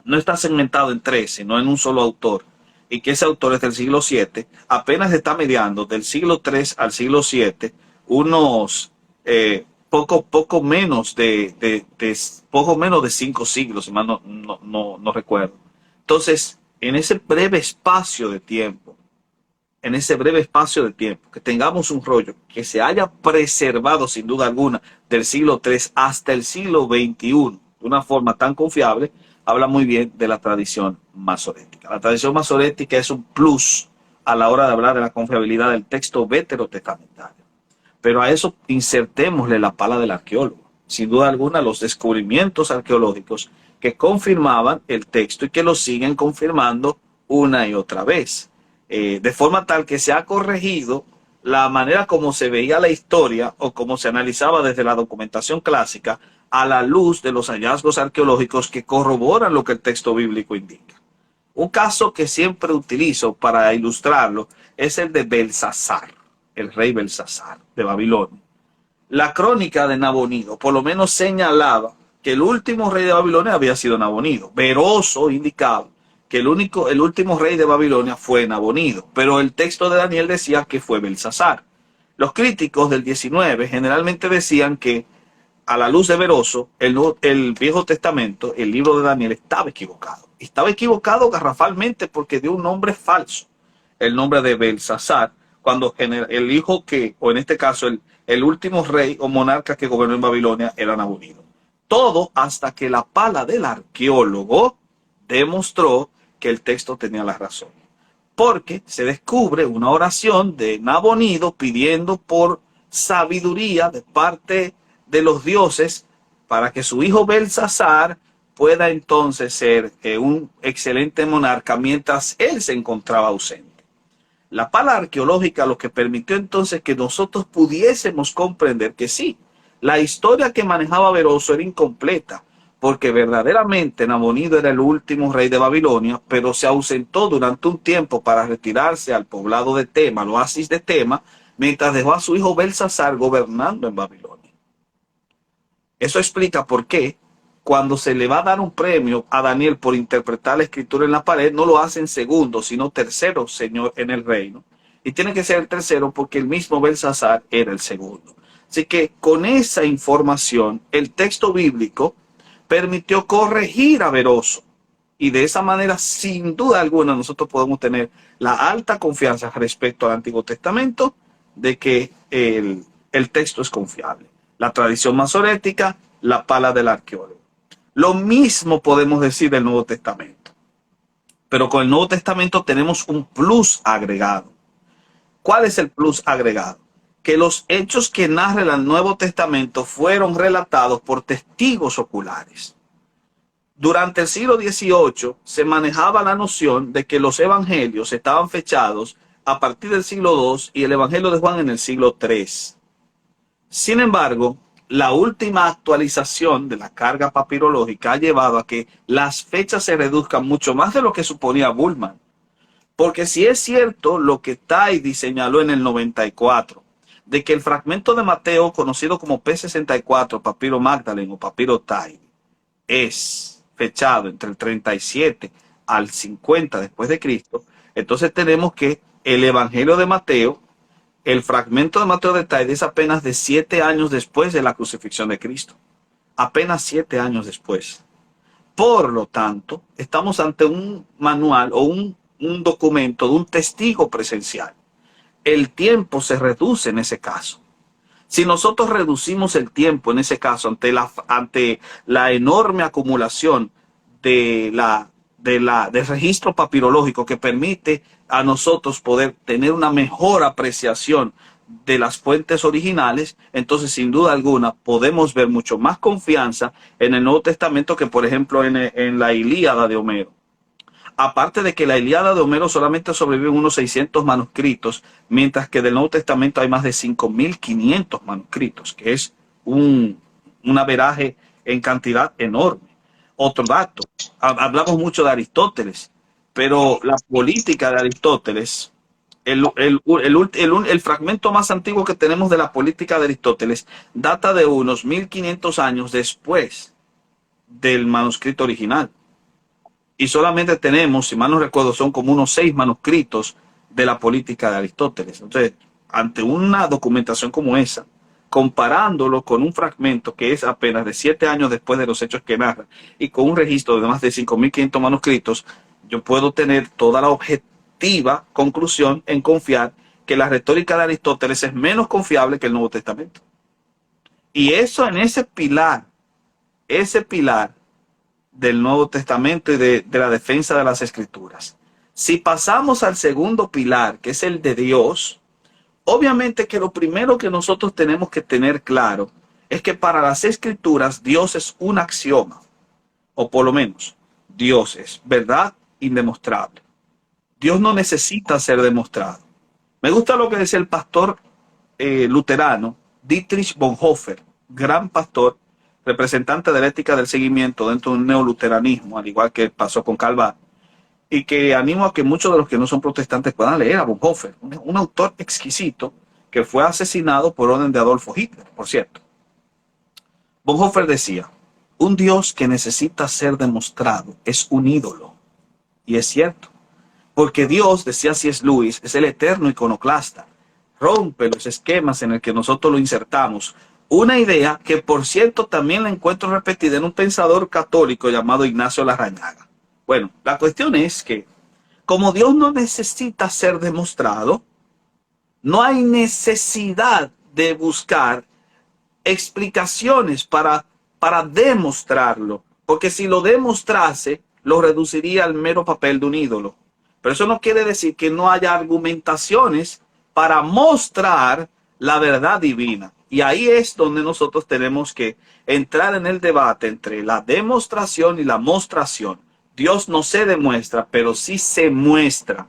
no está segmentado en 3, sino en un solo autor, y que ese autor es del siglo VII, apenas está mediando del siglo III al siglo VII, unos poco menos de 5 siglos, si mal no recuerdo. Entonces, en ese breve espacio de tiempo, que tengamos un rollo que se haya preservado sin duda alguna del siglo III hasta el siglo XXI de una forma tan confiable, habla muy bien de la tradición masorética. La tradición masorética es un plus a la hora de hablar de la confiabilidad del texto veterotestamentario. Pero a eso insertémosle la pala del arqueólogo. Sin duda alguna, los descubrimientos arqueológicos que confirmaban el texto y que lo siguen confirmando una y otra vez. De forma tal que se ha corregido la manera como se veía la historia o como se analizaba desde la documentación clásica a la luz de los hallazgos arqueológicos que corroboran lo que el texto bíblico indica. Un caso que siempre utilizo para ilustrarlo es el de Belsasar, el rey Belsasar de Babilonia. La crónica de Nabonido por lo menos señalaba que el último rey de Babilonia había sido Nabonido. Beroso indicaba que el último rey de Babilonia fue Nabonido, pero el texto de Daniel decía que fue Belsasar. Los críticos del 19 generalmente decían que a la luz de Beroso, el Viejo Testamento, el libro de Daniel, estaba equivocado. Estaba equivocado garrafalmente porque dio un nombre falso, el nombre de Belsasar, cuando el hijo o en este caso el último rey o monarca que gobernó en Babilonia era Nabonido. Todo hasta que la pala del arqueólogo demostró que el texto tenía la razón. Porque se descubre una oración de Nabonido pidiendo por sabiduría de parte de los dioses para que su hijo Belsasar pueda entonces ser un excelente monarca mientras él se encontraba ausente. La pala arqueológica lo que permitió entonces que nosotros pudiésemos comprender que sí, la historia que manejaba Beroso era incompleta, porque verdaderamente Nabonido era el último rey de Babilonia, pero se ausentó durante un tiempo para retirarse al poblado de Tema, al oasis de Tema, mientras dejó a su hijo Belsasar gobernando en Babilonia. Eso explica por qué cuando se le va a dar un premio a Daniel por interpretar la escritura en la pared, no lo hacen segundo, sino tercero señor en el reino. Y tiene que ser el tercero porque el mismo Belsasar era el segundo. Así que con esa información, el texto bíblico permitió corregir a Veroso. Y de esa manera, sin duda alguna, nosotros podemos tener la alta confianza respecto al Antiguo Testamento de que el texto es confiable. La tradición masorética, la pala del arqueólogo. Lo mismo podemos decir del Nuevo Testamento. Pero con el Nuevo Testamento tenemos un plus agregado. ¿Cuál es el plus agregado? Que los hechos que narra el Nuevo Testamento fueron relatados por testigos oculares. Durante el siglo XVIII se manejaba la noción de que los evangelios estaban fechados a partir del siglo II y el Evangelio de Juan en el siglo III. Sin embargo, la última actualización de la carga papirológica ha llevado a que las fechas se reduzcan mucho más de lo que suponía Bullman. Porque si es cierto lo que Taide señaló en el 94, de que el fragmento de Mateo, conocido como P64, Papiro Magdalene o Papiro Taide, es fechado entre el 37 al 50 después de Cristo, entonces tenemos que el Evangelio de Mateo, el fragmento de Mateo de Taide es apenas de 7 años después de la crucifixión de Cristo. Apenas 7 años después. Por lo tanto, estamos ante un manual o un documento de un testigo presencial. El tiempo se reduce en ese caso. Si nosotros reducimos el tiempo en ese caso ante la enorme acumulación del registro papirológico que permite a nosotros poder tener una mejor apreciación de las fuentes originales, entonces sin duda alguna podemos ver mucho más confianza en el Nuevo Testamento que por ejemplo en la Ilíada de Homero. Aparte de que la Ilíada de Homero solamente sobreviven unos 600 manuscritos, mientras que del Nuevo Testamento hay más de 5.500 manuscritos, que es un averaje en cantidad enorme. Otro dato, hablamos mucho de Aristóteles, pero la política de Aristóteles, el fragmento más antiguo que tenemos de la política de Aristóteles data de unos 1500 años después del manuscrito original. Y solamente tenemos, si mal no recuerdo, son como unos 6 manuscritos de la política de Aristóteles. Entonces, ante una documentación como esa, comparándolo con un fragmento que es apenas de 7 años después de los hechos que narra y con un registro de más de 5.500 manuscritos, yo puedo tener toda la objetiva conclusión en confiar que la retórica de Aristóteles es menos confiable que el Nuevo Testamento. Y eso en ese pilar del Nuevo Testamento y de la defensa de las Escrituras. Si pasamos al segundo pilar, que es el de Dios, obviamente que lo primero que nosotros tenemos que tener claro es que para las Escrituras Dios es un axioma, o por lo menos Dios es verdad indemostrable. Dios no necesita ser demostrado. Me gusta lo que decía el pastor luterano Dietrich Bonhoeffer, gran pastor, representante de la ética del seguimiento dentro de un neoluteranismo, al igual que pasó con Calvin, y que animo a que muchos de los que no son protestantes puedan leer a Bonhoeffer, un autor exquisito que fue asesinado por orden de Adolfo Hitler, por cierto. Bonhoeffer decía, un Dios que necesita ser demostrado es un ídolo. Y es cierto, porque Dios, decía C.S. Lewis, es el eterno iconoclasta, rompe los esquemas en el que nosotros lo insertamos. Una idea que, por cierto, también la encuentro repetida en un pensador católico llamado Ignacio Larrañaga. Bueno, la cuestión es que, como Dios no necesita ser demostrado, no hay necesidad de buscar explicaciones para demostrarlo, porque si lo demostrase, lo reduciría al mero papel de un ídolo. Pero eso no quiere decir que no haya argumentaciones para mostrar la verdad divina. Y ahí es donde nosotros tenemos que entrar en el debate entre la demostración y la mostración. Dios no se demuestra, pero sí se muestra.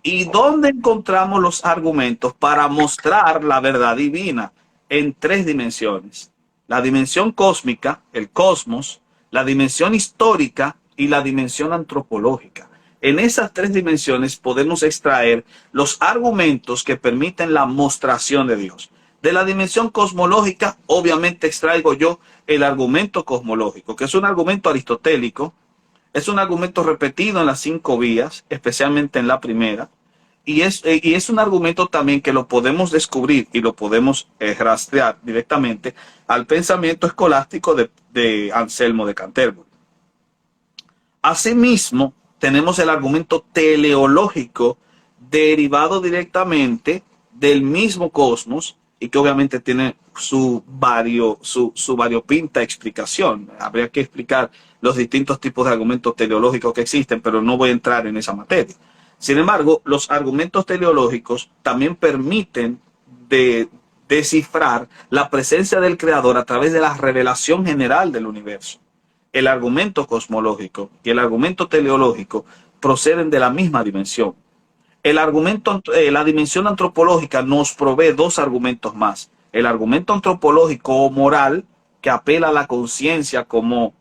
¿Y dónde encontramos los argumentos para mostrar la verdad divina? En 3 dimensiones. La dimensión cósmica, el cosmos, la dimensión histórica y la dimensión antropológica. En esas 3 dimensiones podemos extraer los argumentos que permiten la mostración de Dios. De la dimensión cosmológica, obviamente extraigo yo el argumento cosmológico, que es un argumento aristotélico, es un argumento repetido en las 5 vías, especialmente en la primera, y es un argumento también que lo podemos descubrir y lo podemos rastrear directamente al pensamiento escolástico de Anselmo de Canterbury. Asimismo, tenemos el argumento teleológico derivado directamente del mismo cosmos y que obviamente tiene su variopinta explicación. Habría que explicar los distintos tipos de argumentos teleológicos que existen, pero no voy a entrar en esa materia. Sin embargo, los argumentos teleológicos también permiten descifrar la presencia del Creador a través de la revelación general del universo. El argumento cosmológico y el argumento teleológico proceden de la misma dimensión. La dimensión antropológica nos provee 2 argumentos más. El argumento antropológico o moral, que apela a la conciencia como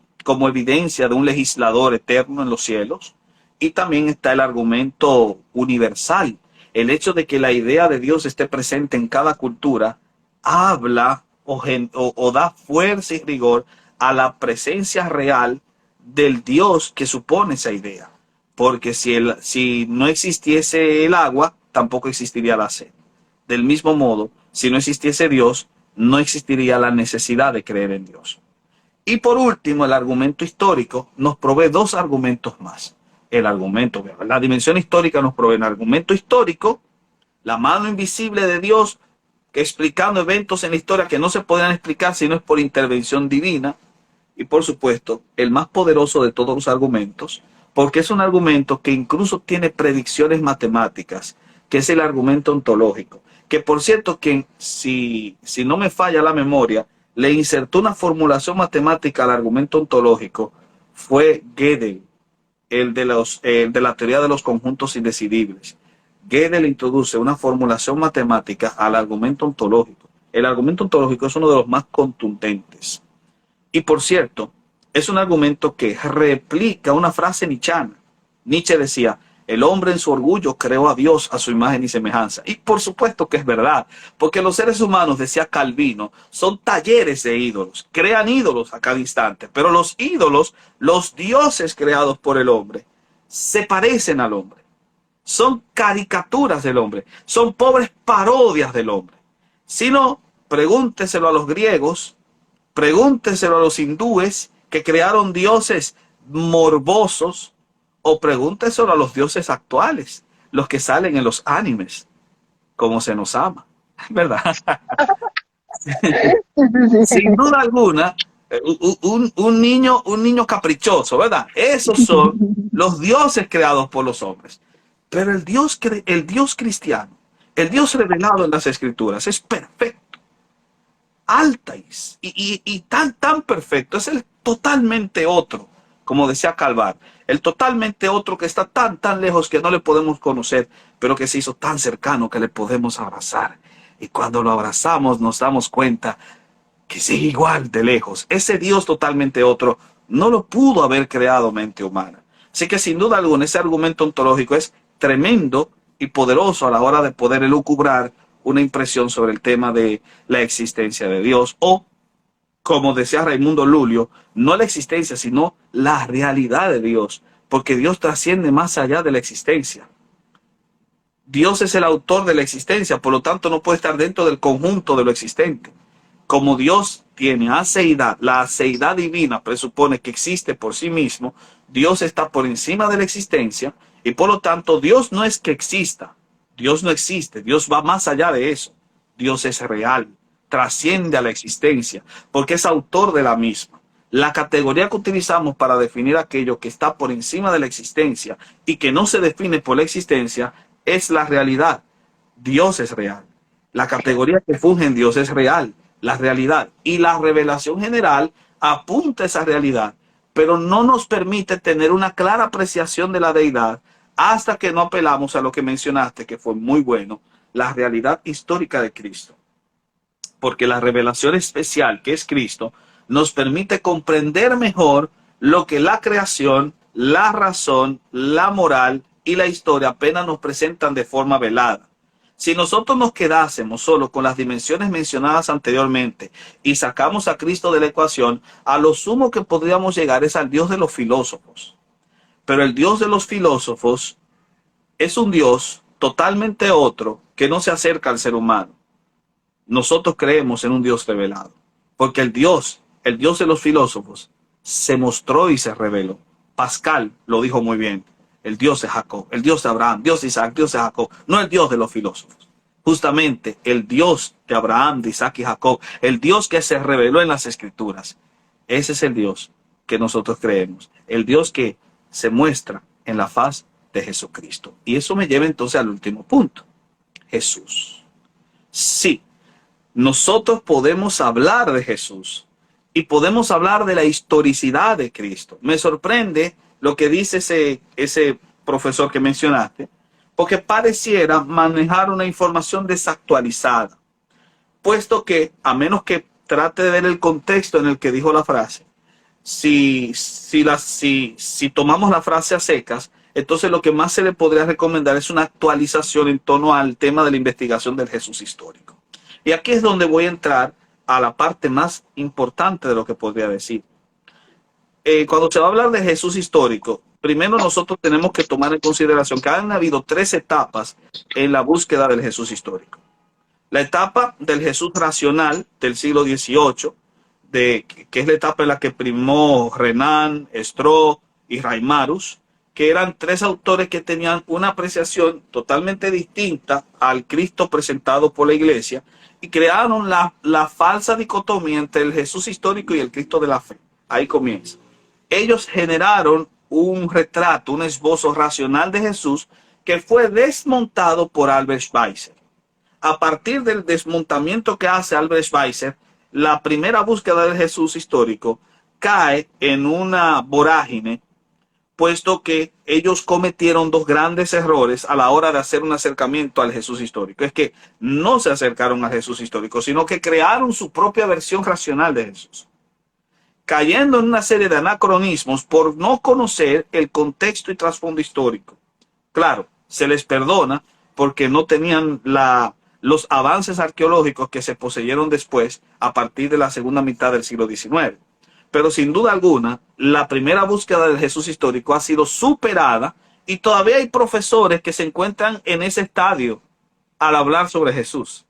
evidencia de un legislador eterno en los cielos. Y también está el argumento universal. El hecho de que la idea de Dios esté presente en cada cultura habla o da fuerza y rigor a la presencia real del Dios que supone esa idea. Porque si no existiese el agua, tampoco existiría la sed. Del mismo modo, si no existiese Dios, no existiría la necesidad de creer en Dios. Y por último, el argumento histórico nos provee 2 argumentos más. La dimensión histórica nos provee un argumento histórico, la mano invisible de Dios, que explicando eventos en la historia que no se podrían explicar si no es por intervención divina. Y por supuesto, el más poderoso de todos los argumentos, porque es un argumento que incluso tiene predicciones matemáticas, que es el argumento ontológico. Que por cierto, que si no me falla la memoria, le insertó una formulación matemática al argumento ontológico, fue Gödel, el de la teoría de los conjuntos indecidibles. Gödel introduce una formulación matemática al argumento ontológico. El argumento ontológico es uno de los más contundentes. Y por cierto, es un argumento que replica una frase nietzscheana. Nietzsche decía, el hombre en su orgullo creó a Dios a su imagen y semejanza. Y por supuesto que es verdad, porque los seres humanos, decía Calvino, son talleres de ídolos. Crean ídolos a cada instante, pero los ídolos, los dioses creados por el hombre, se parecen al hombre. Son caricaturas del hombre, son pobres parodias del hombre. Si no, pregúnteselo a los griegos, pregúnteselo a los hindúes que crearon dioses morbosos, o pregúnteselo a los dioses actuales, los que salen en los animes, como se nos ama, ¿verdad? Sin duda alguna, un niño caprichoso, ¿verdad? Esos son los dioses creados por los hombres. Pero el Dios cristiano, el Dios revelado en las Escrituras, es perfecto, altais, y tan perfecto, es el totalmente otro, como decía Calvar, el totalmente otro que está tan lejos que no le podemos conocer, pero que se hizo tan cercano que le podemos abrazar. Y cuando lo abrazamos nos damos cuenta que sigue igual de lejos. Ese Dios totalmente otro no lo pudo haber creado mente humana. Así que sin duda alguna ese argumento ontológico es tremendo y poderoso a la hora de poder elucubrar una impresión sobre el tema de la existencia de Dios, o, como decía Raimundo Lulio, no la existencia, sino la realidad de Dios, porque Dios trasciende más allá de la existencia. Dios es el autor de la existencia, por lo tanto no puede estar dentro del conjunto de lo existente. Como Dios tiene aceidad, la aceidad divina presupone que existe por sí mismo, Dios está por encima de la existencia, y por lo tanto Dios no es que exista, Dios no existe, Dios va más allá de eso. Dios es real, trasciende a la existencia, porque es autor de la misma. La categoría que utilizamos para definir aquello que está por encima de la existencia y que no se define por la existencia es la realidad. Dios es real. La categoría que funge en Dios es real, la realidad. Y la revelación general apunta a esa realidad, pero no nos permite tener una clara apreciación de la deidad hasta que no apelamos a lo que mencionaste, que fue muy bueno, la realidad histórica de Cristo. Porque la revelación especial que es Cristo nos permite comprender mejor lo que la creación, la razón, la moral y la historia apenas nos presentan de forma velada. Si nosotros nos quedásemos solo con las dimensiones mencionadas anteriormente y sacamos a Cristo de la ecuación, a lo sumo que podríamos llegar es al Dios de los filósofos. Pero el Dios de los filósofos es un Dios totalmente otro que no se acerca al ser humano. Nosotros creemos en un Dios revelado, porque el Dios de los filósofos, se mostró y se reveló. Pascal lo dijo muy bien. El Dios de Jacob, el Dios de Abraham, Dios de Isaac, Dios de Jacob, no el Dios de los filósofos. Justamente el Dios de Abraham, de Isaac y Jacob, el Dios que se reveló en las Escrituras. Ese es el Dios que nosotros creemos, el Dios que se muestra en la faz de Jesucristo. Y eso me lleva entonces al último punto. Jesús. Sí, nosotros podemos hablar de Jesús y podemos hablar de la historicidad de Cristo. Me sorprende lo que dice ese profesor que mencionaste, porque pareciera manejar una información desactualizada, puesto que, a menos que trate de ver el contexto en el que dijo la frase, si tomamos la frase a secas, entonces lo que más se le podría recomendar es una actualización en torno al tema de la investigación del Jesús histórico. Y aquí es donde voy a entrar a la parte más importante de lo que podría decir. Cuando se va a hablar de Jesús histórico, primero nosotros tenemos que tomar en consideración que han habido 3 etapas en la búsqueda del Jesús histórico. La etapa del Jesús racional del siglo XVIII, que es la etapa en la que primó Renan, Stroh y Reimarus, que eran 3 autores que tenían una apreciación totalmente distinta al Cristo presentado por la Iglesia y crearon la falsa dicotomía entre el Jesús histórico y el Cristo de la fe. Ahí comienza. Ellos generaron un retrato, un esbozo racional de Jesús que fue desmontado por Albert Schweitzer. A partir del desmontamiento que hace Albert Schweitzer, la primera búsqueda del Jesús histórico cae en una vorágine, puesto que ellos cometieron 2 grandes errores a la hora de hacer un acercamiento al Jesús histórico. Es que no se acercaron al Jesús histórico, sino que crearon su propia versión racional de Jesús, cayendo en una serie de anacronismos por no conocer el contexto y trasfondo histórico. Claro, se les perdona porque no tenían los avances arqueológicos que se poseyeron después a partir de la segunda mitad del siglo XIX. Pero sin duda alguna, la primera búsqueda del Jesús histórico ha sido superada y todavía hay profesores que se encuentran en ese estadio al hablar sobre Jesús.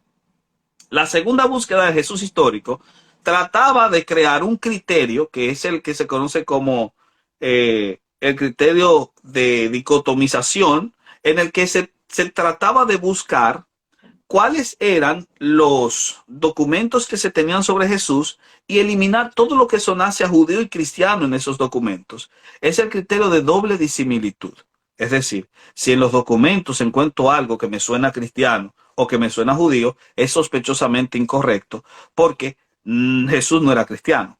La segunda búsqueda del Jesús histórico trataba de crear un criterio que es el que se conoce como el criterio de dicotomización, en el que se trataba de buscar cuáles eran los documentos que se tenían sobre Jesús y eliminar todo lo que sonase a judío y cristiano en esos documentos. Es el criterio de doble disimilitud. Es decir, si en los documentos encuentro algo que me suena cristiano o que me suena judío, es sospechosamente incorrecto, porque Jesús no era cristiano.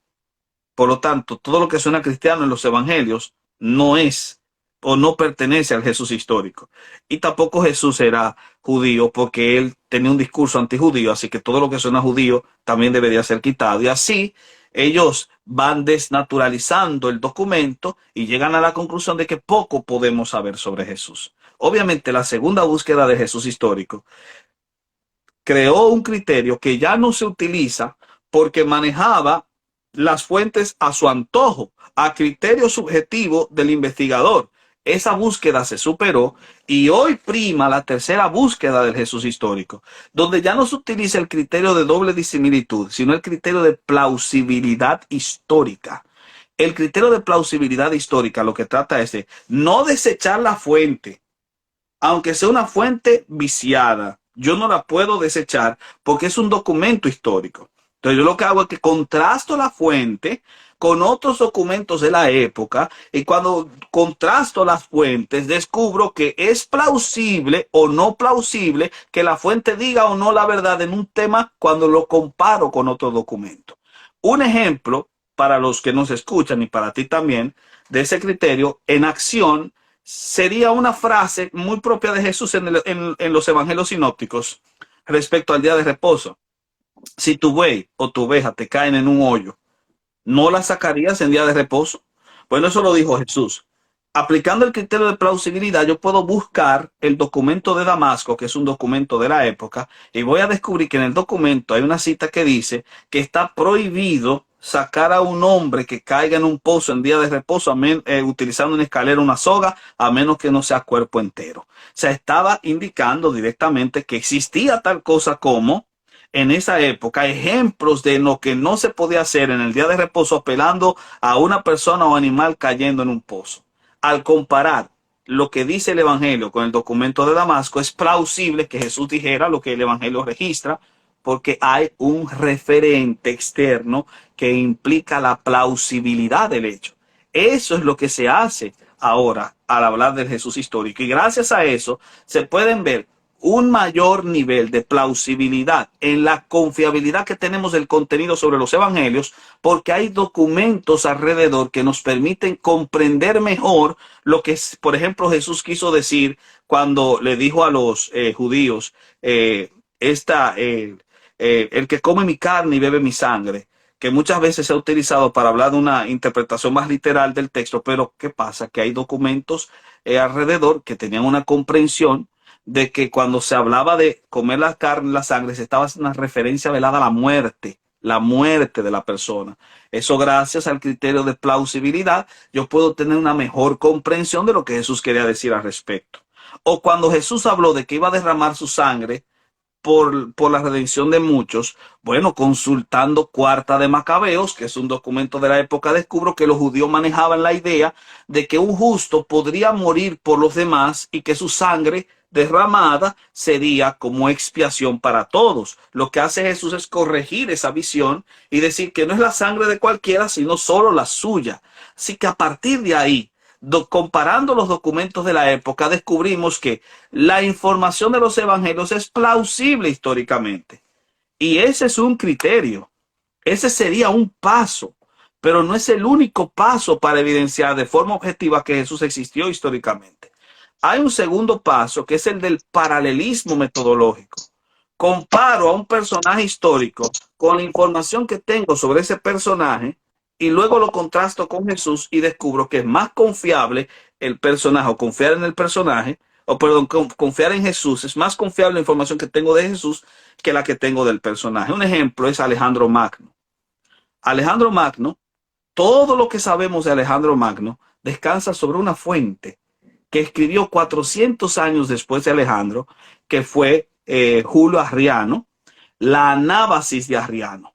Por lo tanto, todo lo que suena cristiano en los evangelios no es o no pertenece al Jesús histórico. Y tampoco Jesús era judío, porque él tenía un discurso antijudío, así que todo lo que suena judío también debería ser quitado. Y así ellos van desnaturalizando el documento y llegan a la conclusión de que poco podemos saber sobre Jesús. Obviamente, la segunda búsqueda de Jesús histórico creó un criterio que ya no se utiliza porque manejaba las fuentes a su antojo, a criterio subjetivo del investigador. Esa búsqueda se superó y hoy prima la tercera búsqueda del Jesús histórico, donde ya no se utiliza el criterio de doble disimilitud, sino el criterio de plausibilidad histórica. El criterio de plausibilidad histórica lo que trata es de no desechar la fuente, aunque sea una fuente viciada. Yo no la puedo desechar porque es un documento histórico. Entonces yo lo que hago es que contrasto la fuente con otros documentos de la época, y cuando contrasto las fuentes descubro que es plausible o no plausible que la fuente diga o no la verdad en un tema cuando lo comparo con otro documento. Un ejemplo para los que nos escuchan y para ti también de ese criterio en acción sería una frase muy propia de Jesús en los evangelios sinópticos respecto al día de reposo. Si tu buey o tu oveja te caen en un hoyo, ¿no la sacarías en día de reposo? Bueno, eso lo dijo Jesús. aplicando el criterio de plausibilidad, yo puedo buscar el documento de Damasco, que es un documento de la época, y voy a descubrir que en el documento hay una cita que dice que está prohibido sacar a un hombre que caiga en un pozo en día de reposo, utilizando una escalera o una soga, a menos que no sea cuerpo entero. O sea, estaba indicando directamente que existía tal cosa como, en esa época, ejemplos de lo que no se podía hacer en el día de reposo, apelando a una persona o animal cayendo en un pozo. Al comparar lo que dice el Evangelio con el documento de Damasco, es plausible que Jesús dijera lo que el Evangelio registra, porque hay un referente externo que implica la plausibilidad del hecho. Eso es lo que se hace ahora al hablar del Jesús histórico. Y gracias a eso se pueden ver un mayor nivel de plausibilidad en la confiabilidad que tenemos del contenido sobre los evangelios, porque hay documentos alrededor que nos permiten comprender mejor lo que, por ejemplo, Jesús quiso decir cuando le dijo a los judíos, el que come mi carne y bebe mi sangre, que muchas veces se ha utilizado para hablar de una interpretación más literal del texto, pero ¿qué pasa? Que hay documentos alrededor que tenían una comprensión de que cuando se hablaba de comer la carne y la sangre, se estaba haciendo una referencia velada a la muerte de la persona. Eso, gracias al criterio de plausibilidad, yo puedo tener una mejor comprensión de lo que Jesús quería decir al respecto. O cuando Jesús habló de que iba a derramar su sangre por la redención de muchos, bueno, consultando Cuarta de Macabeos, que es un documento de la época, descubro que los judíos manejaban la idea de que un justo podría morir por los demás y que su sangre derramada sería como expiación para todos. Lo que hace Jesús es corregir esa visión y decir que no es la sangre de cualquiera, sino solo la suya. Así que a partir de ahí, comparando los documentos de la época, descubrimos que la información de los evangelios es plausible históricamente. Y ese es un criterio. Ese sería un paso, pero no es el único paso para evidenciar de forma objetiva que Jesús existió históricamente. Hay un segundo paso, que es el del paralelismo metodológico. Comparo a un personaje histórico con la información que tengo sobre ese personaje y luego lo contrasto con Jesús y descubro que es más confiable el personaje, o confiar en el personaje, o perdón, confiar en Jesús, es más confiable la información que tengo de Jesús que la que tengo del personaje. Un ejemplo es Alejandro Magno. Alejandro Magno, todo lo que sabemos de Alejandro Magno descansa sobre una fuente que escribió 400 años después de Alejandro, que fue Julio Arriano, la Anábasis de Arriano.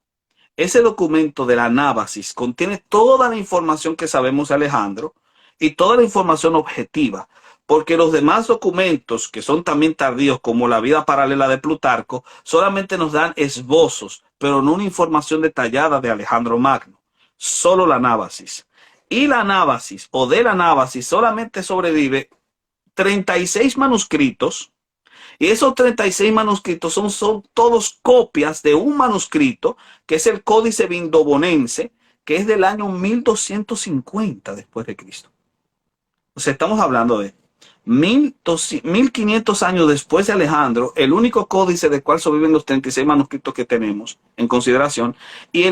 Ese documento de la Anábasis contiene toda la información que sabemos de Alejandro y toda la información objetiva, porque los demás documentos, que son también tardíos, como la vida paralela de Plutarco, solamente nos dan esbozos, pero no una información detallada de Alejandro Magno, solo la Anábasis. Y la Anábasis, o de la Anábasis, solamente sobrevive 36 manuscritos, y esos 36 manuscritos son todos copias de un manuscrito, que es el Códice Vindobonense, que es del año 1250 después de Cristo. O sea, estamos hablando de 1500 años después de Alejandro, el único códice del cual sobreviven los 36 manuscritos que tenemos en consideración, y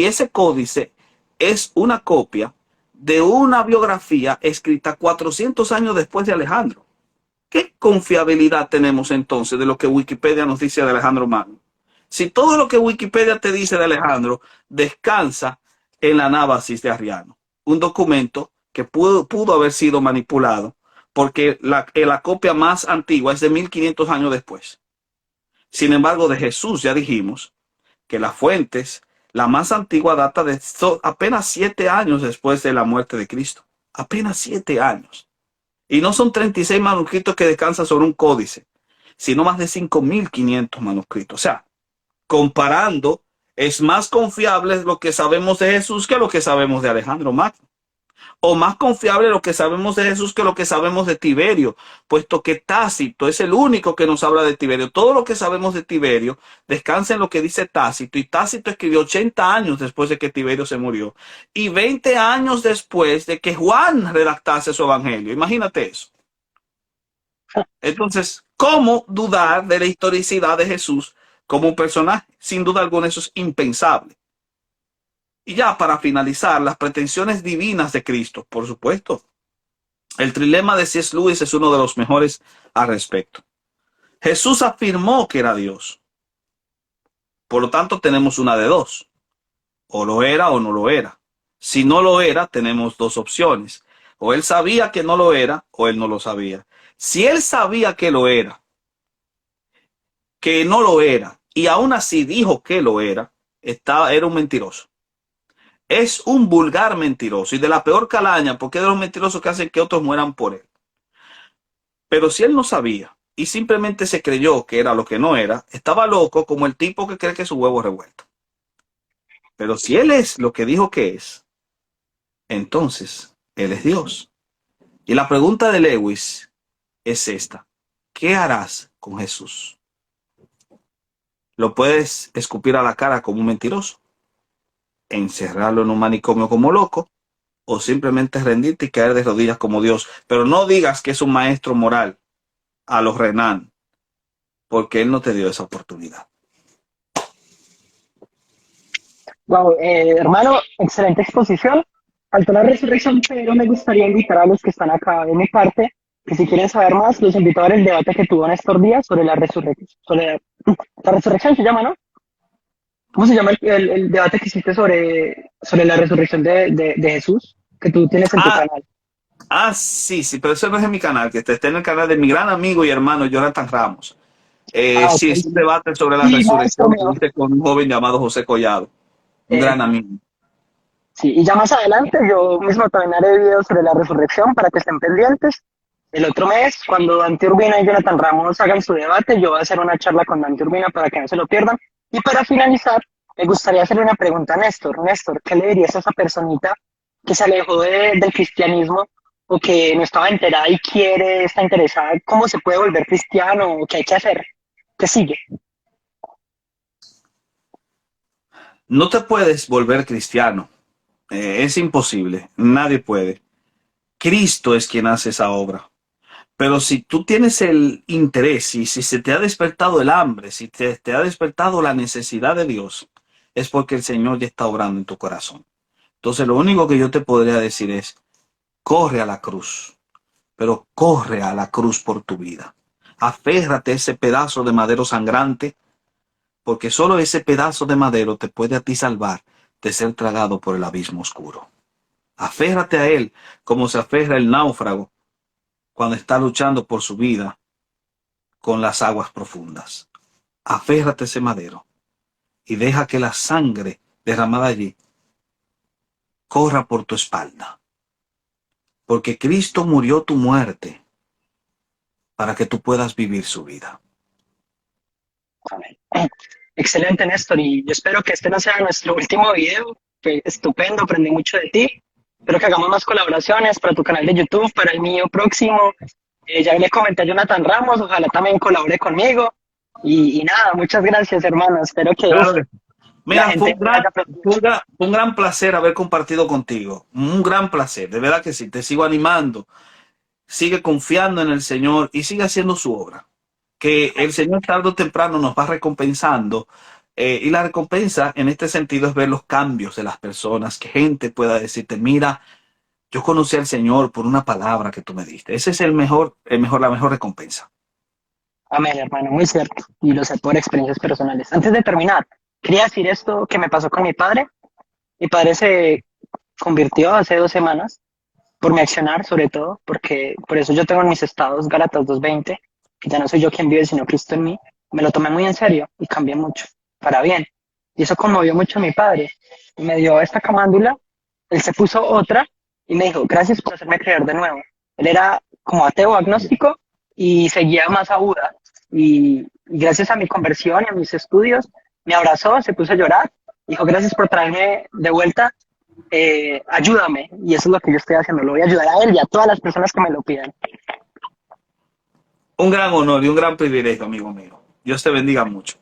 ese códice es una copia de una biografía escrita 400 años después de Alejandro. ¿Qué confiabilidad tenemos entonces de lo que Wikipedia nos dice de Alejandro Magno? Si todo lo que Wikipedia te dice de Alejandro descansa en la Anábasis de Arriano, un documento que pudo haber sido manipulado, porque la copia más antigua es de 1500 años después. Sin embargo, de Jesús ya dijimos que las fuentes, la más antigua data de apenas 7 años después de la muerte de Cristo. Apenas 7 años. Y no son 36 manuscritos que descansan sobre un códice, sino más de 5500 manuscritos. O sea, comparando, es más confiable lo que sabemos de Jesús que lo que sabemos de Alejandro Magno. O más confiable lo que sabemos de Jesús que lo que sabemos de Tiberio, puesto que Tácito es el único que nos habla de Tiberio. Todo lo que sabemos de Tiberio descansa en lo que dice Tácito, y Tácito escribió 80 años después de que Tiberio se murió y 20 años después de que Juan redactase su evangelio. Imagínate eso. Entonces, ¿cómo dudar de la historicidad de Jesús como un personaje? Sin duda alguna, eso es impensable. Y ya para finalizar, las pretensiones divinas de Cristo, por supuesto. El trilema de C.S. Lewis es uno de los mejores al respecto. Jesús afirmó que era Dios. Por lo tanto, tenemos una de dos. O lo era o no lo era. Si no lo era, tenemos dos opciones. O él sabía que no lo era, o él no lo sabía. Si él sabía que lo era, que no lo era, y aún así dijo que lo era, era un mentiroso. Es un vulgar mentiroso y de la peor calaña, porque es de los mentirosos que hacen que otros mueran por él. Pero si él no sabía y simplemente se creyó que era lo que no era, estaba loco como el tipo que cree que su huevo es revuelto. Pero si él es lo que dijo que es, entonces él es Dios. Y la pregunta de Lewis es esta: ¿qué harás con Jesús? ¿Lo puedes escupir a la cara como un mentiroso? ¿Encerrarlo en un manicomio como loco? ¿O simplemente rendirte y caer de rodillas como Dios? Pero no digas que es un maestro moral a los Renan, porque él no te dio esa oportunidad. Wow, hermano, excelente exposición. Faltó la resurrección, pero me gustaría invitar a los que están acá de mi parte, que si quieren saber más, los invito a ver el debate que tuvo Néstor Díaz sobre la resurrección. La resurrección se llama, ¿no? ¿Cómo se llama el debate que hiciste sobre la resurrección de Jesús, que tú tienes en tu Ah, canal? sí, pero eso no es en mi canal, que está en el canal de mi gran amigo y hermano Jonathan Ramos. Ah, ok. Sí, es un debate sobre la Y maestro resurrección que mío, hice con un joven llamado José Collado, un eh, gran amigo. sí, y ya más adelante yo mismo también haré videos sobre la resurrección para que estén pendientes. El otro mes, cuando Dante Urbina y Jonathan Ramos hagan su debate, yo voy a hacer una charla con Dante Urbina para que no se lo pierdan. Y para finalizar, me gustaría hacerle una pregunta a Néstor. Néstor, ¿qué le dirías a esa personita que se alejó del cristianismo o que no estaba enterada y está interesada? ¿Cómo se puede volver cristiano o qué hay que hacer? ¿Qué sigue? No te puedes volver cristiano, es imposible, nadie puede. Cristo es quien hace esa obra. Pero si tú tienes el interés y si se te ha despertado el hambre, si te ha despertado la necesidad de Dios, es porque el Señor ya está obrando en tu corazón. Entonces lo único que yo te podría decir es: corre a la cruz, pero corre a la cruz por tu vida. Aférrate a ese pedazo de madero sangrante, porque solo ese pedazo de madero te puede a ti salvar de ser tragado por el abismo oscuro. Aférrate a él como se aferra el náufrago cuando está luchando por su vida con las aguas profundas. Aférrate a ese madero y deja que la sangre derramada allí corra por tu espalda, porque Cristo murió tu muerte para que tú puedas vivir su vida. Amén. Excelente, Néstor, y yo espero que este no sea nuestro último video. Fue estupendo, aprendí mucho de ti. Espero que hagamos más colaboraciones para tu canal de YouTube, para el mío próximo. Ya le comenté a Jonathan Ramos, ojalá también colabore conmigo. Y nada, muchas gracias, hermano. Espero que Claro que sí. la Mira, gente haya aprendido. fue un gran placer haber compartido contigo. Un gran placer, de verdad que sí. Te sigo animando. Sigue confiando en el Señor y sigue haciendo su obra. Que el Señor tarde o temprano nos va recompensando. Y la recompensa en este sentido es ver los cambios de las personas, que gente pueda decirte: mira, yo conocí al Señor por una palabra que tú me diste. Ese es la mejor recompensa. Amén, hermano, muy cierto. Y lo sé por experiencias personales. Antes de terminar, quería decir esto que me pasó con mi padre. Mi padre se convirtió hace 2 semanas por mi accionar, sobre todo, porque por eso yo tengo en mis estados Gálatas 2:20, que ya no soy yo quien vive, sino Cristo en mí. Me lo tomé muy en serio y cambié mucho, para bien. Y eso conmovió mucho a mi padre. Y me dio esta camándula, él se puso otra y me dijo: gracias por hacerme creer de nuevo. Él era como ateo, agnóstico y seguía más a Buda. Y gracias a mi conversión y a mis estudios, me abrazó, se puso a llorar, dijo: gracias por traerme de vuelta, ayúdame. Y eso es lo que yo estoy haciendo, lo voy a ayudar a él y a todas las personas que me lo pidan. Un gran honor y un gran privilegio, amigo mío. Dios te bendiga mucho.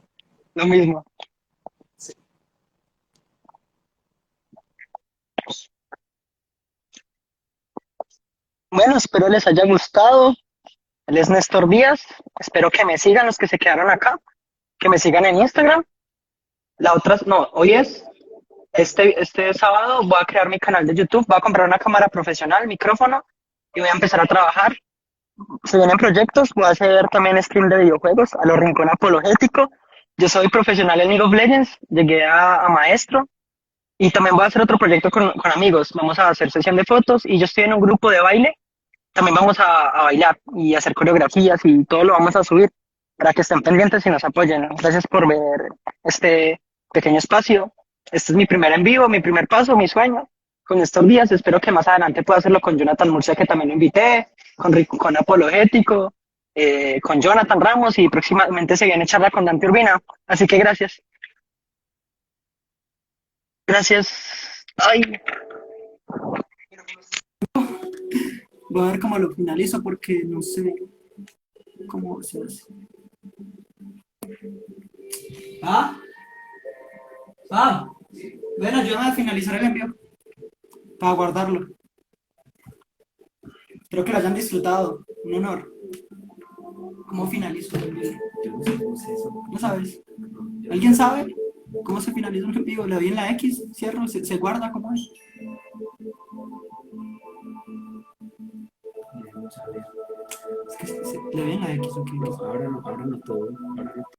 Lo mismo. Bueno, espero les haya gustado. Él es Néstor Díaz. Espero que me sigan los que se quedaron acá, que me sigan en Instagram. La otra, no, hoy es este sábado voy a crear mi canal de YouTube, voy a comprar una cámara profesional, micrófono, y voy a empezar a trabajar. Se vienen proyectos, voy a hacer también stream de videojuegos a lo Rincón Apologético. Yo soy profesional en League of Legends, llegué a maestro y también voy a hacer otro proyecto con amigos. Vamos a hacer sesión de fotos y yo estoy en un grupo de baile. También vamos a bailar y hacer coreografías y todo lo vamos a subir para que estén pendientes y nos apoyen. Gracias por ver este pequeño espacio. Este es mi primer en vivo, mi primer paso, mi sueño con estos días. Espero que más adelante pueda hacerlo con Jonathan Murcia, que también lo invité, con Apologético, con Jonathan Ramos y próximamente se viene charla con Dante Urbina. Así que gracias. Gracias. Ay. Voy a ver cómo lo finalizo porque no sé cómo se hace. ¿Ah? Ah, bueno, ayúdame a finalizar el envío para guardarlo. Espero que lo hayan disfrutado. Un honor. ¿Cómo finalizo el envío? Yo no sé cómo es eso. ¿No sabes? ¿Alguien sabe cómo se finaliza un envío? ¿Le doy en la X? ¿Cierro? ¿Se guarda? ¿Cómo es? Vamos a ver. Es que le doy en la X, ¿o qué? No, ábralo todo. Ábralo